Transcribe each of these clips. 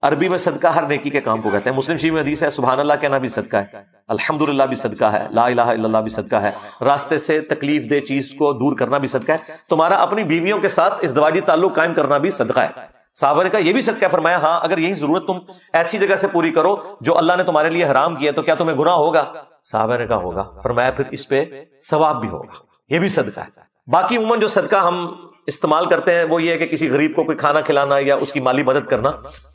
عربی میں صدقہ ہر نیکی کے کام کو کہتے ہیں. مسلم شریف میں حدیث ہے سبحان اللہ کہنا بھی صدقہ ہے, الحمدللہ بھی صدقہ ہے, لا الہ الا اللہ بھی صدقہ ہے, راستے سے تکلیف دہ چیز کو دور کرنا بھی صدقہ ہے, تمہارا اپنی بیویوں کے ساتھ ازدواجی تعلق قائم کرنا بھی صدقہ ہے. صحابہ نے کہا یہ بھی صدقہ ہے. فرمایا ہاں اگر یہی ضرورت تم ایسی جگہ سے پوری کرو جو اللہ نے تمہارے لیے حرام کیا تو کیا تمہیں گناہ ہوگا؟ صحابہ نے کہا ہوگا. فرمایا پھر اس پہ ثواب بھی ہوگا, یہ بھی صدقہ ہے. باقی عموماً جو صدقہ ہم استعمال کرتے ہیں وہ یہ ہے کہ کسی غریب کو کوئی کھانا کھلانا یا اس کی مالی مدد کرنا.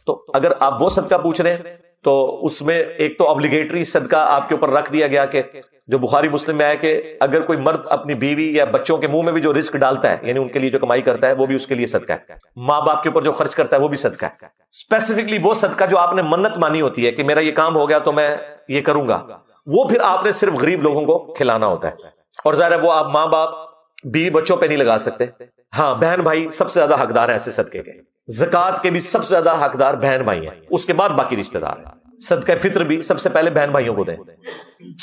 تو اگر آپ وہ صدقہ پوچھ رہے ہیں تو اس میں ایک تو obligatory صدقہ آپ کے اوپر رکھ دیا گیا کہ جو بخاری مسلم میں ہے کہ اگر کوئی مرد اپنی بیوی یا بچوں کے منہ میں بھی جو رزق ڈالتا ہے, یعنی ان کے لیے جو کمائی کرتا ہے, وہ بھی اس کے لیے صدقہ ہے. ماں باپ کے اوپر جو خرچ کرتا ہے وہ بھی صدقہ ہے. اسپیسیفکلی وہ صدقہ جو آپ نے منت مانی ہوتی ہے کہ میرا یہ کام ہو گیا تو میں یہ کروں گا, وہ پھر آپ نے صرف غریب لوگوں کو کھلانا ہوتا ہے. اور ظاہر ہے وہ آپ ماں باپ بیوی بچوں پہ نہیں لگا سکتے. ہاں بہن بھائی سب سے زیادہ حقدار ہیں ایسے صدقے کے. زکوٰۃ کے بھی سب سے زیادہ حقدار بہن بھائی ہیں, اس کے بعد باقی رشتہ دار ہیں. صدقہ فطر بھی سب سے پہلے بہن بھائیوں کو دیں,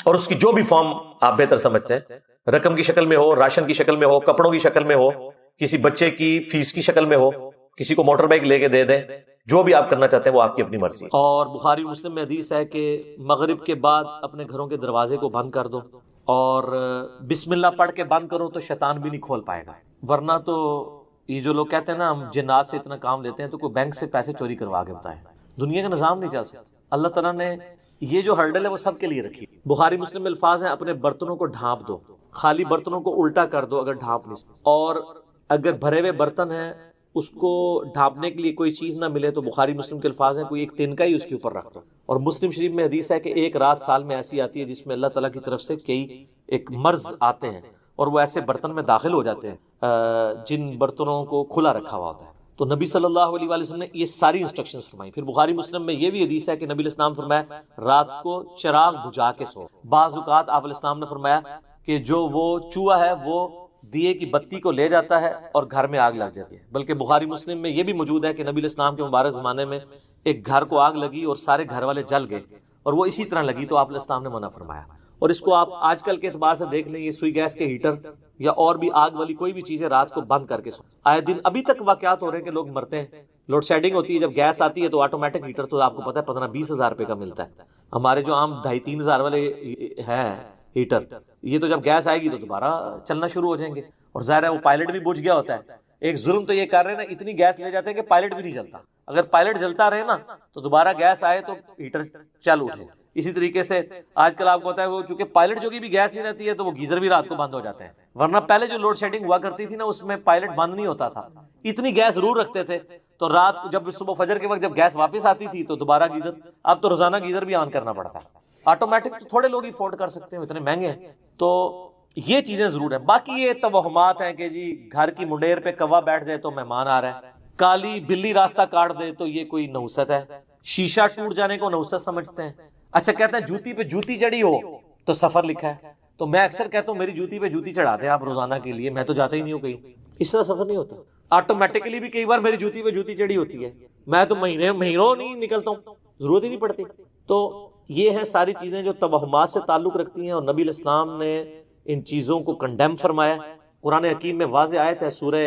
اور اس کی جو بھی فارم آپ بہتر سمجھتے ہیں, رقم کی شکل میں ہو, راشن کی شکل میں ہو, کپڑوں کی شکل میں ہو, کسی بچے کی فیس کی شکل میں ہو, کسی کو موٹر بائک لے کے دے دیں, جو بھی آپ کرنا چاہتے ہیں وہ آپ کی اپنی مرضی. اور بخاری مسلم میں حدیث ہے کہ مغرب کے بعد اپنے گھروں کے دروازے کو بند کر دو اور بسم اللہ پڑھ کے بند کرو تو شیطان بھی نہیں کھول پائے گا. ورنہ تو یہ جو لوگ کہتے ہیں نا ہم جنات سے اتنا کام لیتے ہیں, تو کوئی بینک سے پیسے چوری کروا کے بتائیں, دنیا کا نظام نہیں چل سکتا. اللہ تعالیٰ نے یہ جو ہرڈل ہے وہ سب کے لیے رکھی. بخاری مسلم میں الفاظ ہیں اپنے برتنوں کو ڈھانپ دو, خالی برتنوں کو الٹا کر دو اگر ڈھانپ نہیں, اور اگر بھرے ہوئے برتن ہیں اس کو ڈھانپنے کے لیے کوئی چیز نہ ملے تو بخاری مسلم کے الفاظ ہیں کوئی ایک تنکا ہی اس کے اوپر رکھ دو. اور مسلم شریف میں حدیث ہے کہ ایک رات سال میں ایسی آتی ہے جس میں اللہ تعالیٰ کی طرف سے کئی ایک مرض آتے ہیں اور وہ ایسے برتن میں داخل ہو جاتے ہیں جن برتنوں کو کھلا رکھا ہوا ہوتا ہے. تو نبی صلی اللہ علیہ وآلہ وسلم نے یہ ساری انسٹرکشنز فرمائی. پھر بخاری مسلم میں یہ بھی حدیث ہے کہ نبی علیہ السلام فرمایا رات کو چراغ بجھا کے سو. بعض اوقات آپ علیہ السلام نے فرمایا کہ جو وہ چوہا ہے وہ دیے کی بتی کو لے جاتا ہے اور گھر میں آگ لگ جاتی ہے. بلکہ بخاری مسلم میں یہ بھی موجود ہے کہ نبی علیہ السلام کے مبارک زمانے میں ایک گھر کو آگ لگی اور سارے گھر والے جل گئے, اور وہ اسی طرح لگی تو آپ علیہ السلام نے منع فرمایا. اور اس کو آپ آج کل کے اعتبار سے دیکھ لیں, یہ سوئی گیس کے ہیٹر یا اور بھی آگ والی کوئی بھی چیزیں رات کو بند کر کے سو. آئے دن ابھی تک واقعات ہو رہے ہیں کہ لوگ مرتے ہیں. لوڈ شیڈنگ ہوتی ہے, جب گیس آتی ہے تو آٹومیٹک ہیٹر تو آپ کو پتا ہے 15-20 ہزار روپے کا ملتا ہے. ہمارے جو عام 2,500-3 ہزار والے ہیں ہیٹر, یہ تو جب گیس آئے گی تو دوبارہ چلنا شروع ہو جائیں گے. اور ظاہر ہے وہ پائلٹ بھی بجھ گیا ہوتا ہے. ایک ظلم تو یہ کر رہے ہیں نا, اتنی گیس لے جاتے ہیں کہ پائلٹ بھی نہیں چلتا. اگر پائلٹ جلتا رہے نا تو دوبارہ گیس آئے تو ہیٹر چل اٹھے. اسی طریقے سے آج کل آپ کو پتا ہے وہ چونکہ پائلٹ جو بھی گیس نہیں رہتی ہے تو وہ گیزر بھی رات کو بند ہو جاتے ہیں. ورنہ پہلے جو لوڈ شیڈنگ ہوا کرتی تھی نا اس میں پائلٹ بند نہیں ہوتا تھا, اتنی گیس ضرور رکھتے تھے. تو رات جب صبح فجر کے وقت جب گیس واپس آتی تھی تو دوبارہ گیزر, اب تو روزانہ گیزر بھی آن کرنا پڑتا ہے. آٹومیٹک تو تھوڑے لوگ ہی افورڈ کر سکتے ہیں, اتنے مہنگے ہیں. تو یہ چیزیں ضرور ہیں. باقی یہ توہمات ہیں کہ جی گھر کی منڈیر پہ کوا بیٹھ جائے تو مہمان آ رہا ہے, کالی بلی راستہ کاٹ دے تو یہ کوئی نحوست ہے, شیشہ ٹوٹ جانے کو نحوست سمجھتے ہیں. اچھا کہتے ہیں جوتی پہ جوتی چڑھی ہو تو سفر لکھا ہے. تو میں اکثر کہتا ہوں میری جوتی پہ جوتی چڑھا دیں آپ روزانہ کے لیے, میں تو جاتا ہی نہیں ہوں کہیں. اس طرح سفر نہیں ہوتا. آٹومیٹکلی بھی کئی بار میری جوتی پہ جوتی چڑھی ہوتی ہے, میں تو مہینوں نہیں نکلتا ہوں, ضرورت ہی نہیں پڑتی. تو یہ ہیں ساری چیزیں جو توہمات سے تعلق رکھتی ہیں, اور نبی علیہ السلام نے ان چیزوں کو کنڈیم فرمایا. قرآن حکیم میں واضح آیت ہے سورہ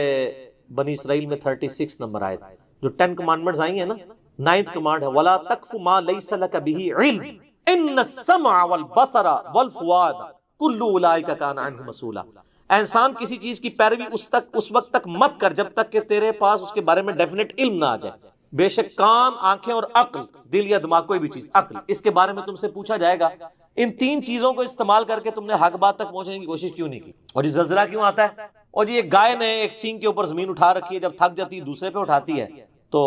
بنی اسرائیل میں 36 نمبر آیت, جو 10 کمانڈمنٹس آئی ہیں نا, 9th کمانڈ ہے وَلَا تَقْفُ مَا لَيْسَ لَكَ بِهِ عِلْمٌ إِنَّ السَّمْعَ وَالْبَصَرَ وَالْفُؤَادَ كُلُّ أُولَٰئِكَ كَانَ عَنْهُ مسؤولا. انسان کسی چیز کی پیروی اس وقت تک مت کر جب تک کہ تیرے پاس اس کے بارے میں ڈیفینیٹ علم نہ آ جائے. بے شک کان, آنکھیں اور عقل, دل یا دماغ کوئی بھی چیز, عقل, اس کے بارے میں تم سے پوچھا جائے گا. ان 3 چیزوں کو استعمال کر کے تم نے حق بات تک پہنچنے کی کوشش کیوں نہیں کی. اور یہ زلزلہ کیوں آتا ہے, اور یہ گائے نے ایک سینگ کے اوپر زمین اٹھا رکھی ہے, جب تھک جاتی ہے دوسرے پہ اٹھاتی ہے تو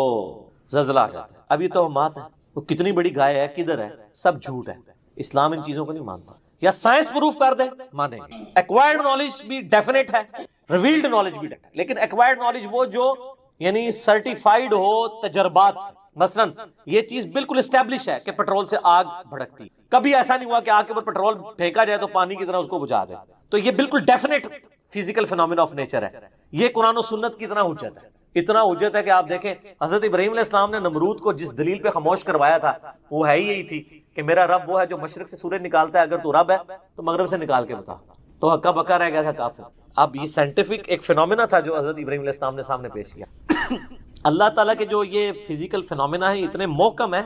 زلزلہ آ جاتا ہے. اب یہ توہمات ہے, وہ کتنی بڑی گائے ہے, کدھر ہے, سب جھوٹ ہے. اسلام ان چیزوں کو نہیں مانتا. یا سائنس پروف کر دے مانے گا. ایکوائرڈ نالج بھی ڈیفینیٹ ہے, ریویلڈ نالج بھی ڈیفینیٹ, لیکن ایکوائرڈ نالج وہ جو یعنی سرٹیفائیڈ ہو تجربات سے. مثلا یہ چیز بالکل اسٹیبلش ہے کہ پیٹرول سے آگ بھڑکتی, کبھی ایسا نہیں ہوا کہ آگ کے اوپر پیٹرول پھینکا جائے تو پانی کی طرح اس کو بجھا دے. تو یہ بالکل definite physical phenomena of nature ہے. یہ قرآن و سنت کی اتنا حجت ہے, اتنا حجت ہے کہ آپ دیکھیں حضرت ابراہیم علیہ السلام نے نمرود کو جس دلیل پہ خاموش کروایا تھا وہ ہے ہی یہی تھی کہ میرا رب وہ ہے جو مشرق سے سورج نکالتا ہے, اگر تو رب ہے تو مغرب سے نکال کے بتا. تو ہکا بکا رہ گیا تھا کافر. اب یہ سائنٹیفک ایک فینومینا تھا جو حضرت ابراہیم علیہ السلام نے سامنے پیش کیا. اللہ تعالیٰ کے جو یہ فزیکل فینومینا ہیں اتنے محکم ہیں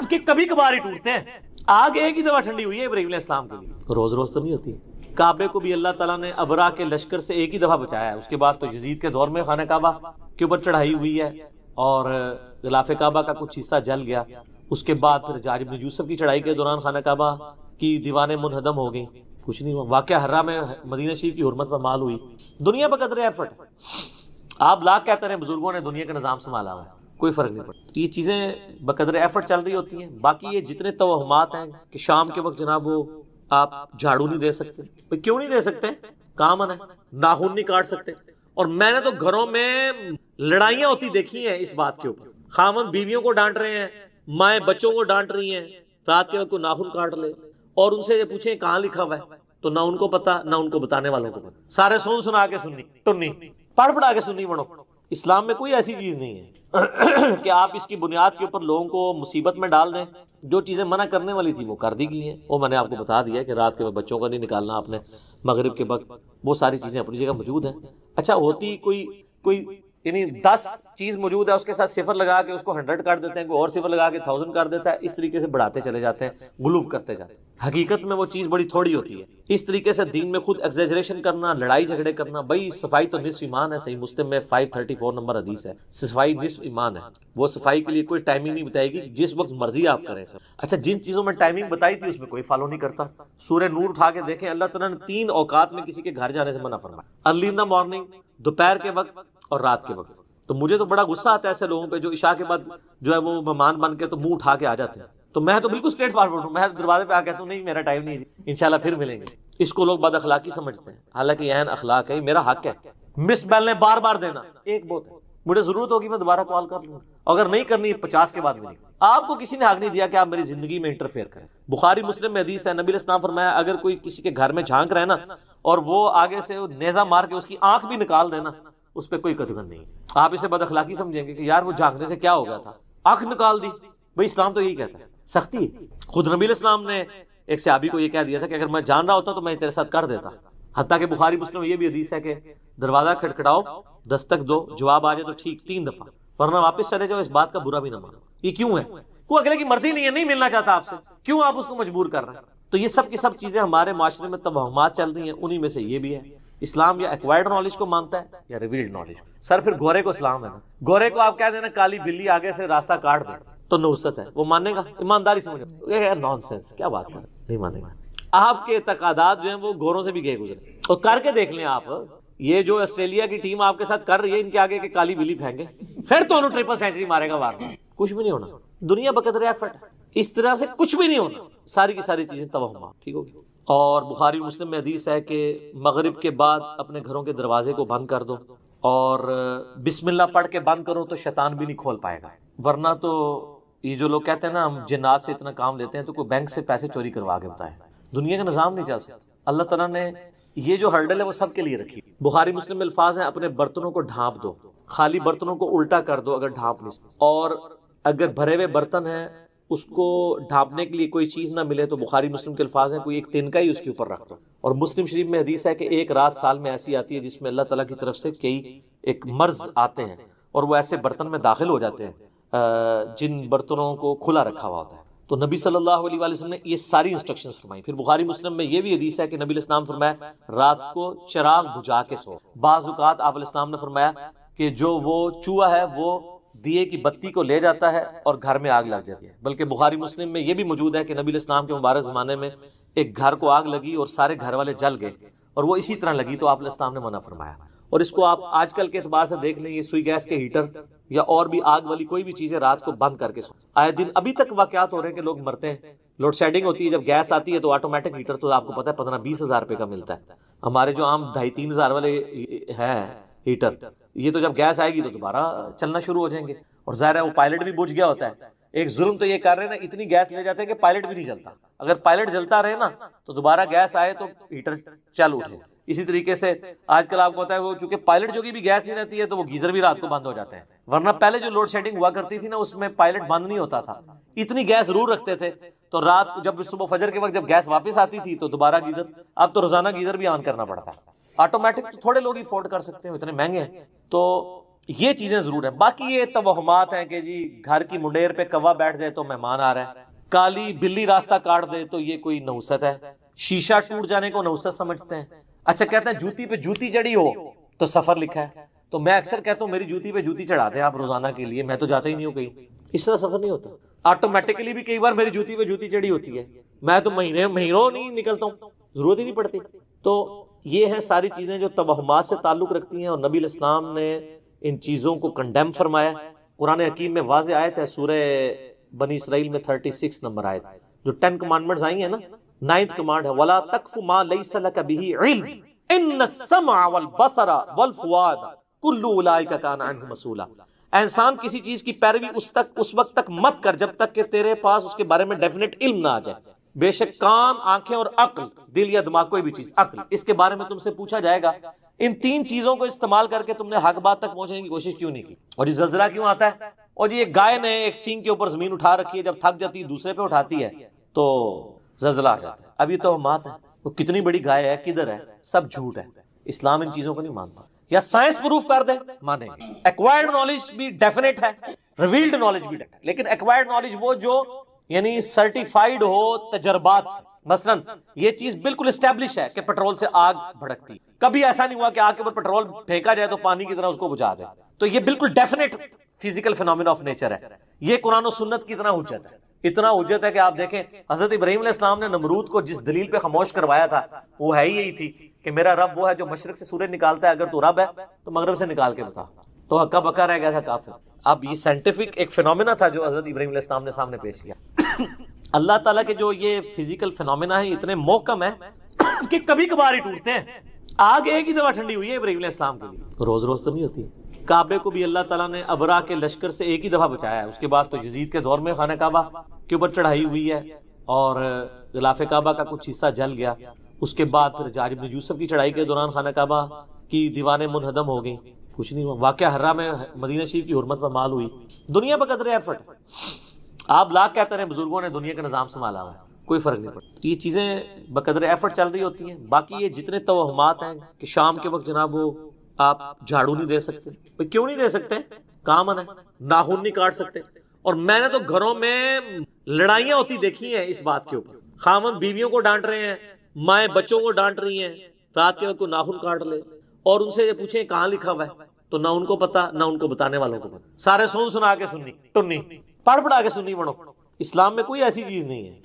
کہ کبھی کبھار ہی ٹوٹتے ہیں. آگ ایک ہی دفعہ ٹھنڈی ہوئی ہے ابراہیم علیہ السلام کے لیے, روز روز تو نہیں ہوتی. کعبے کو بھی اللہ تعالیٰ نے ابرا کے لشکر سے ایک ہی دفعہ بچایا ہے. اس کے بعد تو یزید کے دور میں خانہ کعبہ کے اوپر چڑھائی ہوئی ہے اور غلاف کعبہ کا کچھ حصہ جل گیا. اس کے بعد پھر حجاج بن یوسف کی چڑھائی کے دوران خانہ کعبہ کی دیواریں منہدم ہو گئیں, کچھ نہیں ہوا. واقعہ حرہ میں مدینہ شریف کی حرمت پر مال ہوئی. دنیا بقدر ایفرٹ. آپ لاکھ کہتے ہیں بزرگوں نے دنیا کا نظام سنبھالا ہوا ہے, کوئی فرق نہیں پڑتا. یہ چیزیں بقدر ایفرٹ چل رہی ہوتی ہیں. باقی یہ جتنے توہمات ہیں کہ شام کے وقت جناب وہ آپ جھاڑو نہیں دے سکتے, کیوں نہیں دے سکتے؟ کامن ہے. ناخن نہیں کاٹ سکتے. اور میں نے تو گھروں میں لڑائیاں ہوتی دیکھی ہیں اس بات کے اوپر. خاوند بیویوں کو ڈانٹ رہے ہیں, مائیں بچوں کو ڈانٹ رہی ہیں, رات کے وقت کو ناخن کاٹ لے اور ان سے پوچھیں کہاں لکھا ہوا ہے, تو نہ ان کو پتا نہ ان کو بتانے والوں کو پتا. سارے سنا کے سننی ٹنی, پڑھا کے سننی بڑھو. اسلام میں کوئی ایسی چیز نہیں ہے کہ آپ اس کی بنیاد کے اوپر لوگوں کو مصیبت میں ڈال دیں. جو چیزیں منع کرنے والی تھی وہ کر دی گئی ہیں. وہ میں نے آپ کو بتا دیا کہ رات کے بچوں کا نہیں نکالنا آپ نے مغرب کے وقت, وہ ساری چیزیں اپنی جگہ موجود ہیں. اچھا ہوتی کوئی یعنی 10 چیز موجود ہے, اس کے ساتھ صفر لگا کے اس کو 100 کر دیتے ہیں, کوئی اور صفر لگا کے 1000 کر دیتا ہے. اس طریقے سے بڑھاتے چلے جاتے ہیں, غلوف کرتے جاتے ہیں. حقیقت میں وہ چیز بڑی تھوڑی ہوتی ہے. اس طریقے سے دین میں خود ایگزیجریشن کرنا, لڑائی جھگڑے کرنا. بھائی صفائی تو نصف ایمان ہے. صحیح مسلم میں 534 نمبر حدیث ہے, صفائی نصف ایمان ہے. وہ صفائی کے لیے کوئی ٹائمنگ نہیں بتائے گی, جس وقت مرضی آپ کریں. اچھا جن چیزوں میں ٹائمنگ بتائی تھی اس میں کوئی فالو نہیں کرتا. سورہ نور اٹھا کے دیکھیں, اللہ تعالیٰ نے 3 اوقات میں کسی کے گھر جانے سے منع فرمایا. ارلی ان دا مارننگ, دوپہر کے وقت اور رات کے وقت. تو مجھے تو بڑا غصہ آتا ہے ایسے لوگوں پہ جو عشاء کے بعد جو ہے وہ مہمان بن کے تو منہ اٹھا کے آ جاتے ہیں. تو میں تو بالکل اسٹریٹ فارورڈ ہوں. میں دروازے پہ آ کہتا ہوں نہیں میرا ٹائم نہیں, انشاءاللہ پھر ملیں گے. اس کو لوگ بد اخلاقی سمجھتے ہیں, حالانکہ یہ اخلاق ہے, میرا حق ہے. مس بیل نے بار بار دینا ایک بہت ہے. مجھے ضرورت ہوگی میں دوبارہ کال کر لوں گا, اگر نہیں کرنی 50 کے بعد ملیں. آپ کو کسی نے حق نہیں دیا کہ آپ میری زندگی میں انٹرفیئر کریں. بخاری مسلم میں حدیث ہے, نبی علیہ السلام فرمایا اگر کوئی کسی کے گھر میں جھانک رہے نا اور وہ آگے سے نیزہ مار کے اس کی آنکھ بھی نکال دینا, اس پہ کوئی قدغن نہیں. آپ اسے بد اخلاقی سمجھیں گے کہ یار وہ جھانکنے سے کیا ہو گیا تھا, آنکھ نکال دی. بھائی اسلام تو یہی کہتا ہے, سختی. خود نبی علیہ السلام نے ایک صحابی کو یہ کہہ دیا تھا کہ اگر میں جان رہا ہوتا تو میں تیرے ساتھ کر دیتا. حتیٰ کہ بخاری مسلم میں یہ بھی حدیث ہے کہ دروازہ کھٹکھٹاؤ, دستک دو, جواب آ جائے تو ٹھیک 3 دفعہ, ورنہ واپس چلے جاؤ. اس بات کا برا بھی نہ مانو. یہ کیوں ہے؟ کوئی اگلے کی مرضی نہیں ہے, نہیں ملنا چاہتا آپ سے, کیوں آپ اس کو مجبور کر رہے ہیں؟ تو یہ سب کی سب چیزیں ہمارے معاشرے میں توہمات چل رہی ہیں. انہی میں سے یہ بھی ہے. اسلام یا ایکوائرڈ نالج کو مانتا ہے یا ریویلڈ نالج. سر پھر گورے کو اسلام ہے نا, گورے کو آپ کہہ دینا کالی بلی آگے سے راستہ کاٹ دے تو نوست ہے, وہ مانے گا؟ ایمانداری سے مجھے یہ نان سینس, کیا بات کر, نہیں مانے گا. آپ کے اعتقادات جو ہیں وہ گوروں سے بھی گئے گزرے. اور کر کے دیکھ لیں آپ, یہ جو آسٹریلیا کی ٹیم آپ کے ساتھ کر رہی ہے, ان کے آگے کہ کالی بلی پھینکے, پھر تو انہوں 3 سینچری مارے گا بار بار. کچھ بھی نہیں ہونا. دنیا بقدر ایفرٹ ہے, اس طرح سے کچھ بھی نہیں ہونا. ساری کی ساری چیزیں توہمات, ٹھیک ہوگی. اور بخاری مسلم میں حدیث ہے کہ مغرب کے بعد اپنے گھروں کے دروازے کو بند کر دو اور بسم اللہ پڑھ کے بند کرو تو شیطان بھی نہیں کھول پائے گا. ورنہ تو یہ جو لوگ کہتے ہیں نا ہم جنات سے اتنا کام لیتے ہیں, تو کوئی بینک سے پیسے چوری کروا کے بتائے. دنیا کا نظام نہیں چل سکتا. اللہ تعالیٰ نے یہ جو ہرڈل ہے وہ سب کے لیے رکھی. بخاری مسلم میں الفاظ ہیں, اپنے برتنوں کو ڈھانپ دو, خالی برتنوں کو الٹا کر دو اگر ڈھانپ نہیں, اور اگر بھرے ہوئے برتن ہیں اس کو ڈھانپنے کے لیے کوئی چیز نہ ملے تو بخاری مسلم کے الفاظ ہیں کوئی ایک تنکا ہی اس کے اوپر رکھ دو. اور مسلم شریف میں حدیث ہے کہ ایک رات سال میں ایسی آتی ہے جس میں اللہ تعالیٰ کی طرف سے کئی ایک مرض آتے ہیں اور وہ ایسے برتن میں داخل ہو جاتے ہیں جن برتنوں کو کھلا رکھا ہوا ہوتا ہے. تو نبی صلی اللہ علیہ وآلہ وسلم نے یہ ساری انسٹرکشنز فرمائی. پھر بخاری مسلم میں یہ بھی حدیث ہے کہ نبی علیہ السلام فرمایا رات کو چراغ بجھا کے سو. بعض اوقات آپ علیہ السلام نے فرمایا کہ جو وہ چوہا ہے وہ دیے کی بتی کو لے جاتا ہے اور گھر میں آگ لگ جاتی ہے. بلکہ بخاری مسلم میں یہ بھی موجود ہے کہ نبی علیہ السلام کے مبارک زمانے میں ایک گھر کو آگ لگی اور سارے گھر والے جل گئے, اور وہ اسی طرح لگی تو آپ علیہ السلام نے منع فرمایا. اور اس کو آپ آج کل کے اعتبار سے دیکھ لیں, یہ سوئی گیس کے ہیٹر یا اور بھی آگ والی کوئی بھی چیزیں رات کو بند کر کے سو. آئے دن ابھی تک واقعات ہو رہے ہیں کہ لوگ مرتے ہیں. لوڈ شیڈنگ ہوتی ہے, جب گیس آتی ہے تو آٹومیٹک ہیٹر تو آپ کو پتا ہے 15-20 ہزار روپے کا ملتا ہے. ہمارے جو عام 2,500-3 ہزار والے ہیں ہیٹر, یہ تو جب گیس آئے گی تو دوبارہ چلنا شروع ہو جائیں گے. اور ظاہر ہے وہ پائلٹ بھی بجھ گیا ہوتا ہے. ایک ظلم تو یہ کر رہے ہیں نا, اتنی گیس لے جاتے ہیں کہ پائلٹ بھی نہیں چلتا. اگر پائلٹ جلتا رہے نا تو دوبارہ گیس آئے تو ہیٹر چل اٹھے. اسی طریقے سے آج کل آپ کو پتا ہے وہ چونکہ پائلٹ جو کی بھی گیس نہیں رہتی ہے تو وہ گیزر بھی رات کو بند ہو جاتے ہیں. ورنہ پہلے جو لوڈ شیڈنگ ہوا کرتی تھی نا اس میں پائلٹ بند نہیں ہوتا تھا, اتنی گیس ضرور رکھتے تھے. تو رات جب صبح فجر کے وقت جب گیس واپس آتی تھی تو دوبارہ گیزر, اب تو روزانہ گیزر بھی آن کرنا پڑتا ہے. آٹومیٹک تو تھوڑے لوگ ہی افورڈ کر سکتے ہیں, اتنے مہنگے ہیں. تو یہ چیزیں ضرور ہیں. باقی یہ توہمات ہیں کہ جی گھر کی منڈیر پہ کوا بیٹھ جائے تو مہمان آ رہا ہے, کالی بلی راستہ کاٹ دے تو یہ کوئی نحوست ہے, شیشہ ٹوٹ جانے کو نحوست سمجھتے ہیں. اچھا کہتے ہیں جوتی پہ جوتی چڑھی ہو تو سفر لکھا ہے, تو میں اکثر کہتا ہوں میری جوتی پہ جوتی چڑھا دیں آپ روزانہ کے لیے, میں تو جاتا ہی نہیں ہوں کہیں. اس طرح سفر نہیں ہوتا. آٹومیٹکلی بھی کئی بار میری جوتی پہ جوتی چڑھی ہوتی ہے, میں تو مہینوں نہیں نکلتا ہوں, ضرورت ہی نہیں پڑتی. تو یہ ہیں ساری چیزیں جو توہمات سے تعلق رکھتی ہیں, اور نبی علیہ السلام نے ان چیزوں کو کنڈیم فرمایا. قرآن حکیم میں واضح آیت ہے سورہ بنی اسرائیل میں 36 نمبر آیت, جو 10 کمانڈمنٹس آئی ہیں نا, 9th کمانڈ ہے وَلَا تَقْفُ مَا لَيْسَ لَكَ بِهِ عِلْمٌ إِنَّ السَّمْعَ وَالْبَصَرَ وَالْفُؤَادَ كُلُّ أُولَٰئِكَ كَانَ عَنْهُ مسؤولا. اے انسان کسی چیز کی پیروی اس وقت تک مت کر جب تک کہ تیرے پاس اس کے بارے میں ڈیفینیٹ علم نہ آ جائے. بے شک کان, آنکھیں اور عقل, دل یا دماغ, کوئی بھی چیز, عقل, اس کے بارے میں تم سے پوچھا جائے گا. ان 3 چیزوں کو استعمال کر کے تم نے حق بات تک پہنچنے کی کوشش کیوں نہیں کی؟ اور یہ زلزلہ کیوں آتا ہے؟ اور یہ گائے نے ایک سینگ کے اوپر زمین اٹھا رکھی ہے, جب تھک جاتی ہے دوسرے پہ اٹھاتی ہے تو زلزلہ آ جاتا ہے. اب یہ توہمات ہے, وہ کتنی بڑی گائے ہے, کدھر ہے, سب جھوٹ ہے. اسلام ان چیزوں کو نہیں مانتا. یا سائنس پروف کر دے مانے گا. ایکوائرڈ نالج بھی ڈیفینیٹ ہے, ریویلڈ نالج بھی ڈیفینیٹ, لیکن ایکوائرڈ نالج وہ جو یعنی سرٹیفائیڈ ہو تجربات سے. مثلا یہ چیز بالکل اسٹیبلش ہے کہ پیٹرول سے آگ بھڑکتی, کبھی ایسا نہیں ہوا کہ آگ کے اوپر پیٹرول پھینکا جائے تو پانی کی طرح اس کو بجھا دے. تو یہ بالکل definite physical phenomena of nature ہے. یہ قرآن و سنت کی اتنا حجت ہے, اتنا حجت ہے کہ آپ دیکھیں حضرت ابراہیم علیہ السلام نے نمرود کو جس دلیل پہ خاموش کروایا تھا وہ ہے ہی یہی تھی کہ میرا رب وہ ہے جو مشرق سے سورج نکالتا ہے, اگر تو رب ہے تو مغرب سے نکال کے بتا. تو ہکا بکا رہ گیا تھا کافر. اب یہ سائنٹیفک ایک فینومینا تھا جو حضرت ابراہیم علیہ السلام نے سامنے پیش کیا. اللہ تعالیٰ کے جو یہ فزیکل فینومینا ہیں اتنے محکم ہیں کہ کبھی کبھار ہی ٹوٹتے ہیں. آگ ایک ہی دفعہ ٹھنڈی ہوئی ہے ابراہیم علیہ السلام کے لیے, روز روز تو نہیں ہوتی. کعبے کو بھی اللہ تعالیٰ نے ابرا کے لشکر سے ایک ہی دفعہ بچایا ہے. اس کے بعد تو یزید کے دور میں خانہ کعبہ کے اوپر چڑھائی ہوئی ہے اور غلاف کعبہ کا کچھ حصہ جل گیا. اس کے بعد پھر حجاج بن یوسف کی چڑھائی کے دوران خانہ کعبہ کی دیواریں منہدم ہو گئیں, کچھ نہیں ہوا. واقعہ حرہ میں مدینہ شریف کی حرمت پر مال ہوئی. دنیا پر قدر ایفرٹ. آپ لاکھ کہتے ہیں بزرگوں نے دنیا کا نظام سنبھالا ہوا ہے, کوئی فرق نہیں پڑتا. یہ چیزیں بقدر ایفرٹ چل رہی ہوتی ہیں. باقی یہ جتنے توہمات ہیں کہ شام کے وقت جناب وہ آپ جھاڑو نہیں دے سکتے, کیوں نہیں دے سکتے؟ کامن ہے. ناخن نہیں کاٹ سکتے. اور میں نے تو گھروں میں لڑائیاں ہوتی دیکھی ہیں اس بات کے اوپر. خاوند بیویوں کو ڈانٹ رہے ہیں, مائیں بچوں کو ڈانٹ رہی ہیں, رات کے وقت کو ناخن کاٹ لے, اور ان سے یہ پوچھیں کہاں لکھا ہوا ہے تو نہ ان کو پتا نہ ان کو بتانے والوں کو پتا. سارے سنا کے سننی ٹنی, پڑھا کے سننی بڑھو. اسلام میں کوئی ایسی چیز نہیں ہے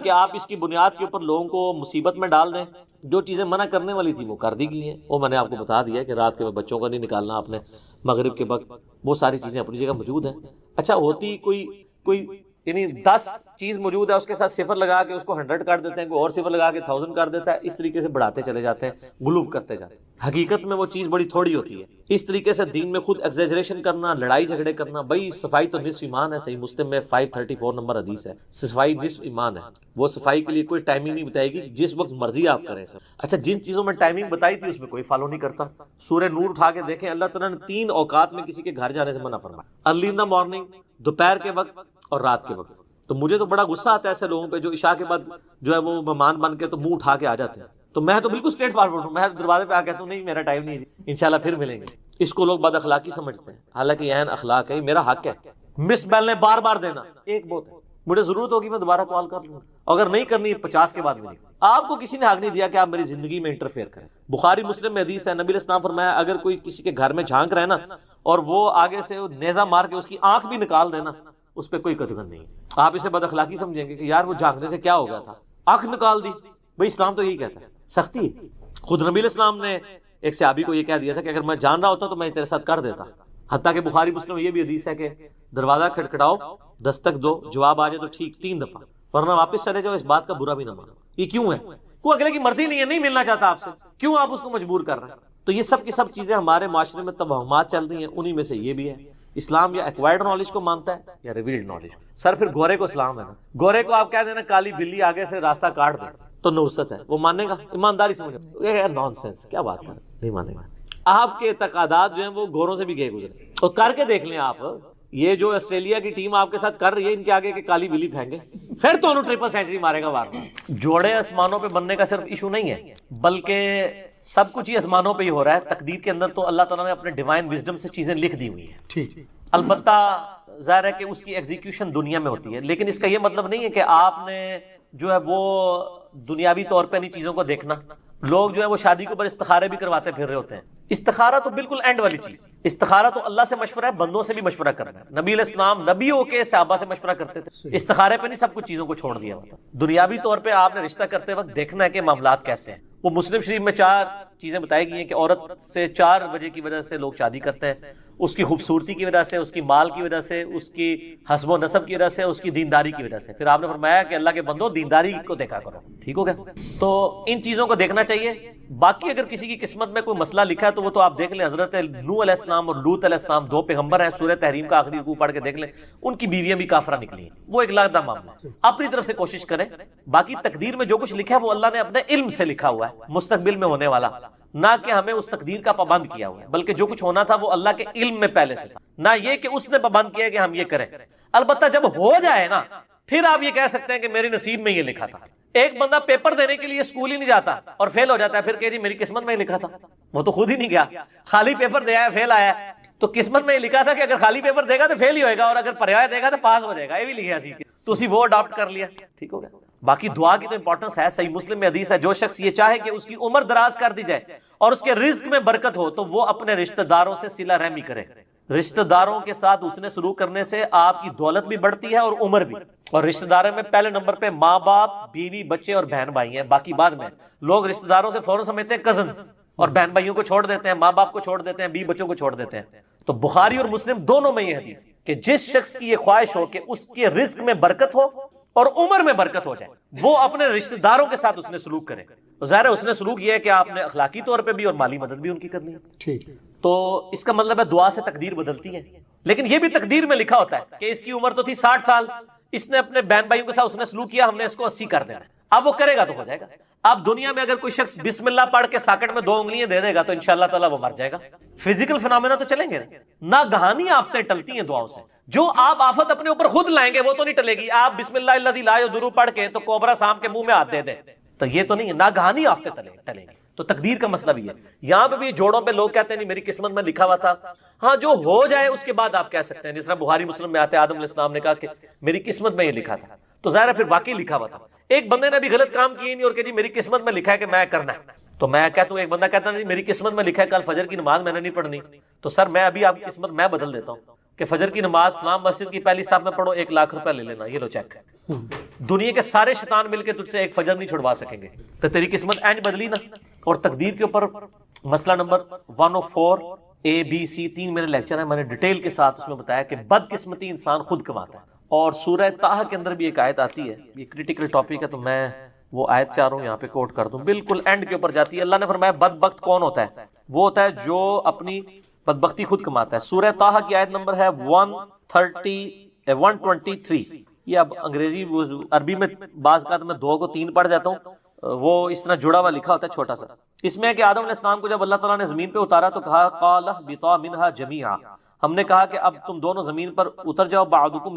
کہ آپ اس کی بنیاد کے اوپر لوگوں کو مصیبت میں ڈال دیں. جو چیزیں منع کرنے والی تھی وہ کر دی گئی ہیں. وہ میں نے آپ کو بتا دیا کہ رات کے بچوں کو نہیں نکالنا آپ نے مغرب کے وقت, وہ ساری چیزیں اپنی جگہ موجود ہیں. اچھا ہوتی کوئی یعنی 10 چیز موجود ہے, اس کے ساتھ صفر لگا کے اس کو 100 کر دیتے ہیں, کوئی اور صفر لگا کے 1000 کر دیتا ہے. اس طریقے سے بڑھاتے چلے جاتے ہیں, غلوف کرتے جاتے ہیں. حقیقت میں وہ چیز بڑی تھوڑی ہوتی ہے. اس طریقے سے دین میں خود ایگزیجریشن کرنا, لڑائی جھگڑے کرنا. بھائی صفائی تو نصف ایمان ہے, صحیح مسلم میں 534 نمبر حدیث ہے, صفائی نصف ایمان ہے. وہ صفائی کے لیے کوئی ٹائمنگ نہیں بتائے گی, جس وقت مرضی آپ کریں سر. اچھا جن چیزوں میں ٹائمنگ بتائی تھی اس میں کوئی فالو نہیں کرتا. سورہ نور اٹھا کے دیکھیں, اللہ تعالیٰ نے 3 اوقات میں کسی کے گھر جانے سے منع فرمایا, ارلی ان دا مارننگ, دوپہر کے وقت اور رات کے وقت. تو مجھے تو بڑا غصہ آتا ہے ایسے لوگوں پہ جو عشاء کے بعد جو ہے وہ مہمان بن کے تو منہ اٹھا کے آ جاتے ہیں. تو میں تو بالکل اسٹریٹ فارورڈ ہوں, میں دروازے پہ آ کہتا ہوں نہیں میرا ٹائم نہیں, انشاءاللہ پھر ملیں گے. اس کو لوگ بد اخلاقی سمجھتے ہیں, حالانکہ یہ اخلاق ہے, میرا حق ہے. مس بیل نے بار بار دینا ایک بہت ہے, مجھے ضرورت ہوگی میں دوبارہ کال کر لوں گا, اگر نہیں کرنی 50 کے بعد ملے. آپ کو کسی نے حق نہیں دیا کہ آپ میری زندگی میں انٹرفیئر کریں. بخاری مسلم میں حدیث ہے, نبی علیہ السلام فرمایا اگر کوئی کسی کے گھر میں جھانک رہے نا اور وہ آگے سے نیزہ مار کے اس کی آنکھ بھی نکال دینا, اس پہ کوئی قدغن نہیں. آپ اسے بد اخلاقی سمجھیں گے کہ یار وہ جھانکنے سے کیا ہو گیا تھا, آنکھ نکال دی. بھائی اسلام تو یہی کہتا ہے, سختی. خود نبی علیہ السلام نے ایک صحابی کو یہ کہہ دیا تھا کہ اگر میں جان رہا ہوتا تو میں تیرے ساتھ کر دیتا. حتیٰ کہ بخاری مسلم یہ بھی حدیث ہے کہ دروازہ کھٹکھٹاؤ, دستک دو, جواب آ جائے تو ٹھیک 3 دفعہ, ورنہ واپس چلے جاؤ. اس بات کا برا بھی نہ مانو. یہ کیوں ہے؟ کوئی اگلے کی مرضی نہیں ہے, نہیں ملنا چاہتا آپ سے, کیوں آپ اس کو مجبور کر رہے ہیں؟ تو یہ سب کی سب چیزیں ہمارے معاشرے میں توہمات چل رہی ہیں, انہی میں سے یہ بھی ہے. اسلام یا ایکوائرڈ نالج کو مانتا ہے یا ریویلڈ نالج. سر پھر گورے کو اسلام ہے نا, گورے کو آپ کہہ دینا کالی بلی آگے سے راستہ کاٹ دے تو نوست ہے, وہ ماننے گا؟ ایمانداری سمجھ, یہ نان سینس, کیا بات کر, نہیں مانے گا. آپ کے اعتقادات جو ہیں وہ گوروں سے بھی گئے گزرے, اور کر کے دیکھ لیں آپ. یہ جو آسٹریلیا کی ٹیم آپ کے ساتھ کر رہی ہے, ان کے آگے کے کالی بلی پھینکے پھر تو انہوں 3 سینچری مارے گا وار. جوڑے آسمانوں پہ بننے کا صرف ایشو نہیں ہے, بلکہ سب کچھ ہی آسمانوں پہ ہی ہو رہا ہے. تقدیر کے اندر تو اللہ تعالیٰ نے اپنے ڈیوائن وزڈم سے چیزیں لکھ دی ہوئی ہیں. ٹھیک. البتہ ظاہر ہے کہ اس کی ایگزیکیوشن دنیا میں ہوتی ہے، لیکن اس کا یہ مطلب نہیں ہے کہ آپ نے جو ہے وہ دنیاوی طور پہ نہیں چیزوں کو دیکھنا. لوگ جو ہے وہ شادی کے اوپر استخارے بھی کرواتے پھر رہے ہوتے ہیں. استخارہ تو بالکل اینڈ والی چیز. استخارہ تو اللہ سے مشورہ ہے، بندوں سے بھی مشورہ کرنا ہے. نبی علیہ السلام نبیوں کے صحابہ سے مشورہ کرتے تھے. استخارے پہ نہیں سب کچھ چیزوں کو چھوڑ دیا ہوتا. دنیاوی طور پہ آپ نے رشتہ کرتے وقت دیکھنا ہے کہ معاملات کیسے ہیں. وہ مسلم شریف میں 4 چیزیں بتائی گئی ہیں کہ عورت سے 4 وجہ کی وجہ سے لوگ شادی کرتے ہیں. اس کی خوبصورتی کی وجہ سے، اس کی مال کی وجہ سے، اس کی حسب و نسب کی وجہ سے، اس کی دینداری کی وجہ سے. پھر آپ نے فرمایا کہ اللہ کے بندو دینداری کو دیکھا کرو. ٹھیک ہو گیا؟ تو ان چیزوں کو دیکھنا چاہیے. باقی اگر کسی کی قسمت میں کوئی مسئلہ لکھا ہے تو وہ تو آپ دیکھ لیں. حضرت نوح علیہ السلام اور لوط علیہ السلام 2 پیغمبر ہیں. سورہ تحریم کا آخری رکوع پڑھ کے دیکھ لیں، ان کی بیویاں بھی کافرہ نکلی ہیں. وہ ایک علیحدہ معاملہ ہے. اپنی طرف سے کوشش کریں. باقی تقدیر میں جو کچھ لکھا ہے وہ اللہ نے اپنے علم سے لکھا ہوا ہے، مستقبل میں ہونے والا. نہ کہ ہمیں اس تقدیر کا پابند کیا ہوا ہے، بلکہ جو کچھ ہونا تھا وہ اللہ کے علم میں پہلے سے تھا. نہ یہ کہ اس نے پابند کیا کہ ہم یہ کریں. البتہ جب ہو جائے نا پھر آپ یہ کہہ سکتے ہیں کہ میری نصیب میں یہ لکھا تھا. ایک بندہ پیپر دینے کے لیے اسکول ہی نہیں جاتا اور فیل ہو جاتا ہے، پھر کہ جی میری قسمت میں ہی لکھا تھا. وہ تو خود ہی نہیں گیا، خالی پیپر دیا ہے، فیل آیا ہے. تو قسمت میں یہ لکھا تھا کہ اگر خالی پیپر دے گا تو فیل ہی ہوئے گا، اور اگر پریائے دے گا تو پاس ہو جائے گا. یہ بھی لکھا سی تو اسی وہ اڈاپٹ کر لیا. ٹھیک ہو گیا؟ باقی دعا کی تو امپورٹنس ہے. صحیح مسلم میں حدیث ہے، جو شخص یہ چاہے کہ اس کی عمر دراز کر دی جائے اور اس کے رزق میں برکت ہو تو وہ اپنے رشتہ داروں سے صلہ رحمی کرے. رشتہ داروں کے ساتھ اس نے سلوک کرنے سے آپ کی دولت بھی بڑھتی ہے اور عمر بھی. اور رشتہ داروں میں پہلے نمبر پہ ماں باپ، بیوی، بچے اور بہن بھائی ہیں. باقی بعد میں لوگ رشتہ داروں سے فوراً سمجھتے ہیں کزنز، اور بہن بھائیوں کو چھوڑ دیتے ہیں، ماں باپ کو چھوڑ دیتے ہیں، بیوی بچوں کو چھوڑ دیتے ہیں. تو بخاری اور مسلم دونوں میں یہ حدیث کہ جس شخص کی یہ خواہش ہو کہ اس کے رزق میں برکت ہو اور عمر میں برکت ہو جائے، وہ اپنے رشتہ داروں کے ساتھ اس نے سلوک کرے. تو ظاہر ہے اس نے سلوک یہ ہے کہ آپ نے اخلاقی طور پہ بھی اور مالی مدد بھی ان کی کرنی ہے. ٹھیک. تو اس کا مطلب ہے دعا سے تقدیر بدلتی ہے. لیکن یہ بھی تقدیر میں لکھا ہوتا ہے کہ اس کی عمر تو تھی 60 سال، اس نے اپنے بہن بھائیوں کے ساتھ اس نے سلوک کیا، ہم نے اس کو 80 کر دینا. اب وہ کرے گا تو ہو جائے گا. اب دنیا میں اگر کوئی شخص بسم اللہ پڑھ کے ساکٹ میں 2 انگلیاں دے دے گا تو انشاءاللہ تعالیٰ وہ مر جائے گا. فزیکل فنامنا تو چلیں گے نہ. گہانی آفتیں ٹلتی ہیں دعاؤں سے. جو آپ آفت اپنے اوپر خود لائیں گے وہ تو نہیں ٹلے گی. آپ بسم اللہ الذی لا یضر پڑھ کے تو کوبرا سانپ کے منہ میں ہاتھ دے دیں تو یہ تو نہیں ہے. ناگہانی آفتیں ٹلیں گی. تو تقدیر کا مسئلہ بھی ہے. یہاں پہ بھی جوڑوں پہ لوگ کہتے ہیں نہیں میری قسمت میں لکھا ہوا تھا. ہاں جو ہو جائے اس کے بعد آپ کہہ سکتے ہیں. جس طرح بخاری مسلم میں آتے آدم علیہ السلام نے کہا کہ میری قسمت میں یہ لکھا تھا، تو ظاہر ہے پھر واقعی لکھا ہوا تھا. ایک بندے نے بھی غلط کام کیے نہیں اور کہ جی میری قسمت میں لکھا ہے کہ میں کرنا ہے. تو میں کہتا ہوں، ایک بندہ کہتا نہیں میری قسمت میں لکھا ہے کل فجر کی نماز میں نے نہیں پڑھنی، تو سر میں ابھی آپ کی قسمت میں بدل دیتا ہوں کہ فجر کی نماز فلاں مسجد کی پہلی صف میں پڑھو، 1 لاکھ روپے لے لینا، یہ لو چیک. دنیا کے سارے شیطان مل کے تجھ سے ایک فجر نہیں چھڑوا سکیں گے. تو تیری قسمت اینج بدلی نا. اور تقدیر کے اوپر مسئلہ نمبر 104 ABC 3 میرے لیکچر ہے، میں نے ڈیٹیل کے ساتھ اس میں بتایا کہ بد قسمتی انسان خود کماتا ہے. اور سورہ طٰہٰ کے اندر بھی ایک آیت آتی ہے، یہ کریٹیکل ٹاپک ہے تو میں وہ آیت چاہ رہا ہوں یہاں پہ کوٹ کر دوں. بالکل اینڈ کے اوپر جاتی ہے. اللہ نے فرمایا بدبخت کون ہوتا ہے؟ وہ ہوتا ہے جو اپنی بدبختی خود کماتا ہے. سورہ طٰہٰ کی آیت نمبر ہے 123. یہ اب انگریزی عربی میں بعض کا میں 2 کو 3 پڑھ جاتا ہوں، وہ اس طرح جڑا ہوا لکھا ہوتا ہے چھوٹا سا. اس میں کہ آدم علیہ السلام کو جب اللہ تعالیٰ نے زمین پہ اتارا تو کہا قَالَ اهْبِطَا مِنْهَا جَمِيعًا، ہم نے کہا کہ اب تم دونوں زمین پر اتر جاؤ. بَعْضُكُمْ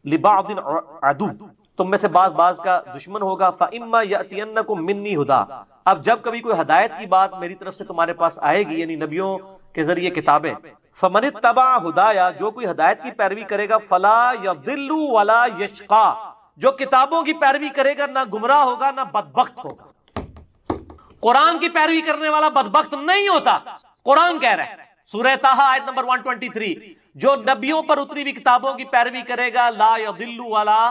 لِبَعْضٍ عَدُوٌّ، تم میں سے بعض کا دشمن ہوگا. فَإِمَّا يَأْتِيَنَّكُم مِّنِّي هُدًى، اب جب کبھی کوئی ہدایت کی بات میری طرف سے تمہارے پاس آئے گی، یعنی نبیوں کے ذریعے کتابیں، فَمَنِ اتَّبَعَ هُدَايَ، جو کوئی ہدایت کی پیروی کرے گا، فَلَا يَضِلُّ وَلَا يَشْقَىٰ، جو کتابوں کی پیروی کرے گا نہ گمراہ ہوگا نہ بدبخت ہوگا. قرآن کی پیروی کرنے والا بدبخت نہیں ہوتا. قرآن کہہ رہا ہے سورہ طٰہٰ آیت نمبر 123، جو نبیوں پر اتری ہوئی کتابوں کی پیروی کرے گا لا یضل ولا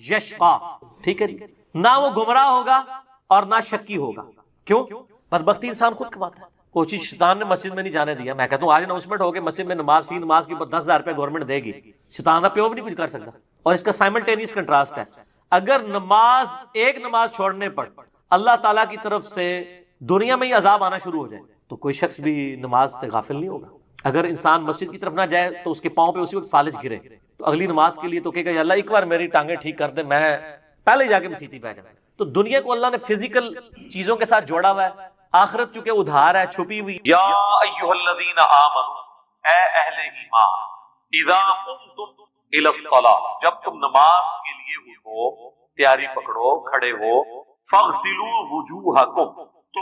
یشقیٰ. ٹھیک ہے جی، نہ وہ گمراہ ہوگا اور نہ شکی ہوگا. کیوں؟ بدبختی انسان خود کماتا ہے. وہ چیز شیطان نے مسجد میں نہیں جانے دیا. میں کہتا ہوں آج اناؤنسمنٹ ہو کے مسجد میں نماز فی نماز کے اوپر 10,000 روپے گورنمنٹ دے گی، شیطان کا پیو بھی نہیں کچھ کر سکتا. اور اس کا سائملٹینیس کنٹراسٹ ہے، اگر ایک نماز چھوڑنے پر اللہ تعالیٰ کی طرف سے دنیا میں ہی عذاب آنا شروع ہو جائے تو کوئی شخص بھی نماز سے غافل نہیں ہوگا. اگر انسان مسجد کی طرف نہ جائے تو اس کے پاؤں پہ اسی وقت فالج گرے تو اگلی نماز کے لیے تو کہے گا یا اللہ ایک بار میری ٹانگیں ٹھیک کر دے، میں پہلے ہی جا کے مسیتی پہ جاؤں. تو دنیا کو اللہ نے فزیکل چیزوں کے ساتھ جوڑا ہوا ہے، آخرت چونکہ ادھار ہے، چھپی ہوئی. یا ایھا الذین آمنوا، اے اہل ایمان، اذا قمتم الی الصلاۃ، جب تم نماز کے لیے اٹھو، تیاری پکڑو، کھڑے ہو، فاغسلوا وجوہکم، تو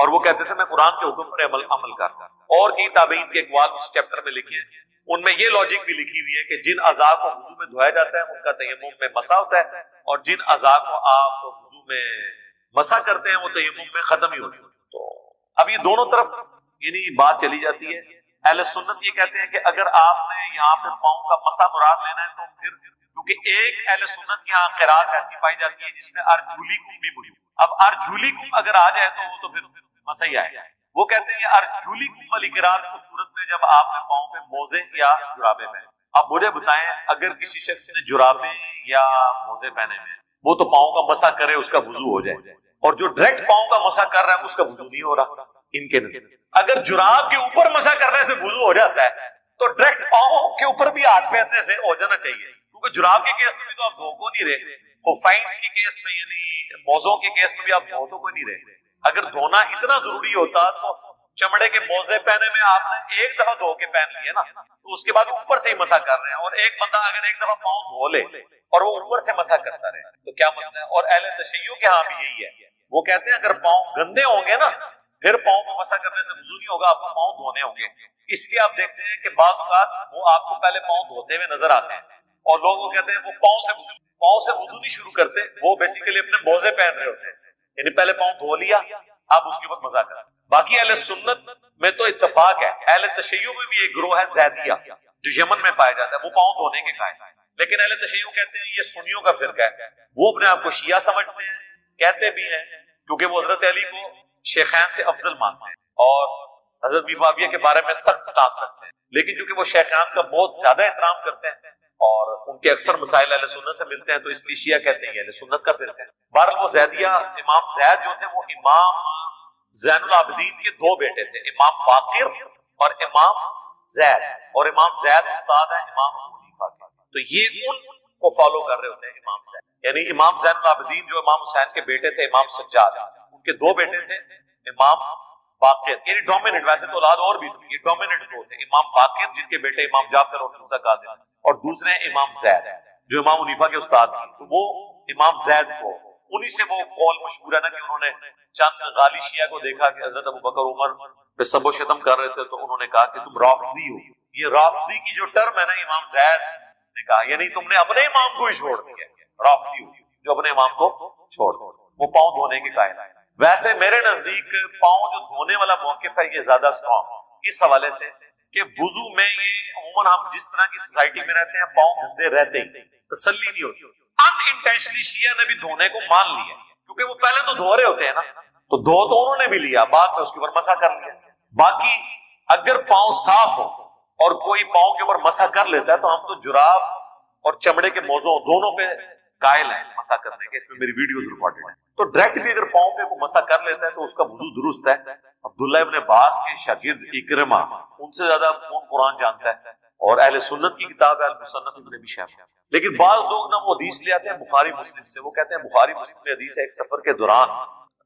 اور وہ کہتے تھے میں قرآن کے حکم پر عمل کرتا ہوں. اور کئی تابعین کے اقوال اس چیپٹر میں لکھے ہیں, ان میں یہ لاجک بھی لکھی ہوئی ہے کہ جن اعضاء کو وضو میں دھویا جاتا ہے ان کا تیمم میں مسح ہوتا ہے, اور جن اعضاء کو آپ وضو میں مسح کرتے ہیں وہ تیمم میں ختم ہی ہوتی ہے. تو اب یہ دونوں طرف یعنی بات چلی جاتی ہے. اہل سنت یہ کہتے ہیں کہ اگر آپ نے یہاں پہ پاؤں کا مسح مراد لینا ہے تو پھر, کیونکہ ایک اہل سنت کی یہاں قرات ایسی پائی جاتی ہے جس میں ارجولیکم بھی موجود, اب ارجولیکم اگر آ جائے تو وہ تو پھر مسح ہی آئے گا. وہ کہتے ہیں یہ ارجولیکم والی قرات اس صورت میں جب آپ نے پاؤں پہ موزے یا جرابے پہنے. اب مجھے بتائیں اگر کسی شخص نے جرابے یا موزے پہنے ہوئے وہ تو پاؤں کا مسح کرے اس کا وضو ہو جائے, اور جو ڈائریکٹ پاؤں کا مسح کر رہا ہے اس کا وضو نہیں ہو رہا ان کے نظر. اگر جراب کے اوپر مسح کرنے سے وضو ہو جاتا ہے تو ڈائریکٹ پاؤں کے اوپر بھی ہاتھ پھیرنے سے ہو جانا چاہیے, کیونکہ جراب کے کیس میں بھی تو آپ دھو کو نہیں رہے, خفین کے کیس میں یعنی موزوں کے کیس میں بھی آپ دھو تو کوئی نہیں رہے. اگر دھونا اتنا ضروری ہوتا تو چمڑے کے موزے پہنے میں آپ نے ایک دفعہ دھو کے پہن لیے نا, تو اس کے بعد اوپر سے ہی مسح کر رہے ہیں, اور ایک بندہ اگر ایک دفعہ پاؤں دھو لے اور وہ اوپر سے مسح کرتا رہے تو کیا مسئلہ ہے. اور اہل تشیع کے ہاں بھی یہی ہے, وہ کہتے ہیں اگر پاؤں گندے ہوں گے نا پھر پاؤں کو مسح کرنے سے وضو نہیں ہوگا, آپ کو پاؤں دھونے ہوں گے. اس لیے آپ دیکھتے ہیں کہ بعض اوقات وہ آپ کو پہلے پاؤں دھوتے ہوئے نظر آتے ہیں, اور لوگ وہ کہتے ہیں وہ پاؤں سے وضو نہیں شروع کرتے, وہ بیسیکلی اپنے موزے پہن رہے ہوتے ہیں, یعنی پہلے پاؤں دھو لیا اب اس کے بعد مسح کریں. باقی اہل سنت میں تو اتفاق ہے, اہل تشیع میں بھی ایک گروہ ہے زیدیہ جو یمن میں پایا جاتا ہے, وہ پاؤں دھونے کے قائل ہے, لیکن اہل تشیع کہتے ہیں یہ سنیوں کا فرقہ ہے, وہ اپنے آپ کو شیعہ سمجھتے ہیں, کہتے بھی ہیں کیونکہ وہ حضرت علی کو شیخین سے افضل مانتے ہیں اور حضرت بی معاویہ کے بارے میں سخت سٹانس رکھتے ہیں, لیکن چونکہ وہ شیخین کا بہت زیادہ احترام کرتے ہیں اور ان کے اکثر مسائل اہل سنت سے ملتے ہیں تو اس لیے شیعہ کہتے ہیں اہل سنت کا فرقہ ہے. بہرحال وہ زیدیہ, امام زید جو تھے وہ امام زین العابدین کے دو بیٹے تھے, امام باقر اور امام زید, اور امام زید استاد ہیں امام ابو حنیفہ کے, تو یہ ان کو فالو کر رہے ہوتے ہیں امام زید. یعنی امام زین العابدین جو امام حسین کے بیٹے تھے امام سجاد, ان کے دو بیٹے تھے امام باقر, یعنی ڈومیننٹ, ویسے تو اولاد اور بھی تھی, یہ ڈومیننٹ دو تھے, امام باقر جن کے بیٹے امام جعفر اور موسیٰ کاظم, اور دوسرے امام زید جو امام حنیفہ کے استاد تھے. تو وہ امام زید کو انہی سے وہ قول مشہور ہے نا کہ انہوں نے چند غالی شیعہ کو دیکھا کہ حضرت ابوبکر عمر پہ سب و شتم کر رہے تھے, تو انہوں نے کہا کہ تم رافضی ہو. یہ رافضی کی جو ٹرم ہے نا امام زید نے کہا, یعنی تم نے اپنے امام کو ہی چھوڑ دیا, رافضی ہو جو اپنے امام کو چھوڑ دو. وہ پاؤں دھونے کے قائل ہے. ویسے میرے نزدیک پاؤں جو دھونے والا موقف ہے یہ زیادہ اسٹرانگ اس حوالے سے کہ وضو میں یہ عموماً ہم جس طرح کی سوسائٹی میں رہتے ہیں پاؤں گندے رہتے ہی تسلی نہیں ہوتی. ان انٹینشنلی شیعہ نے بھی دھونے کو مان لیا, کیونکہ وہ پہلے تو دھو رہے ہوتے ہیں نا, تو دھو تو انہوں نے بھی لیا, بعد میں اس کے اوپر مسح کر لیا. باقی اگر پاؤں صاف ہو اور کوئی پاؤں کے اوپر مسح کر لیتا ہے تو ہم تو جراب اور چمڑے کے موضوع دونوں پہ قائل ہیں مسح کرنے کے, اس میں میری ویڈیوز ریکارڈڈ ہیں. تو ڈائریکٹ بھی اگر پاؤں پہ کوئی مسح کر لیتا ہے تو اس کا وضو درست ہے. عبداللہ ابن عباس کے شاگرد اکرمہ ان سے زیادہ کون قرآن جانتا ہے, اور اہل سنت کی کتاب ہے المصنف ابن ابی شیبہ. لیکن بعض لوگ نا وہ حدیث لے آتے ہیں بخاری مسلم سے, وہ کہتے ہیں بخاری مسلم میں حدیث ہے ایک سفر کے دوران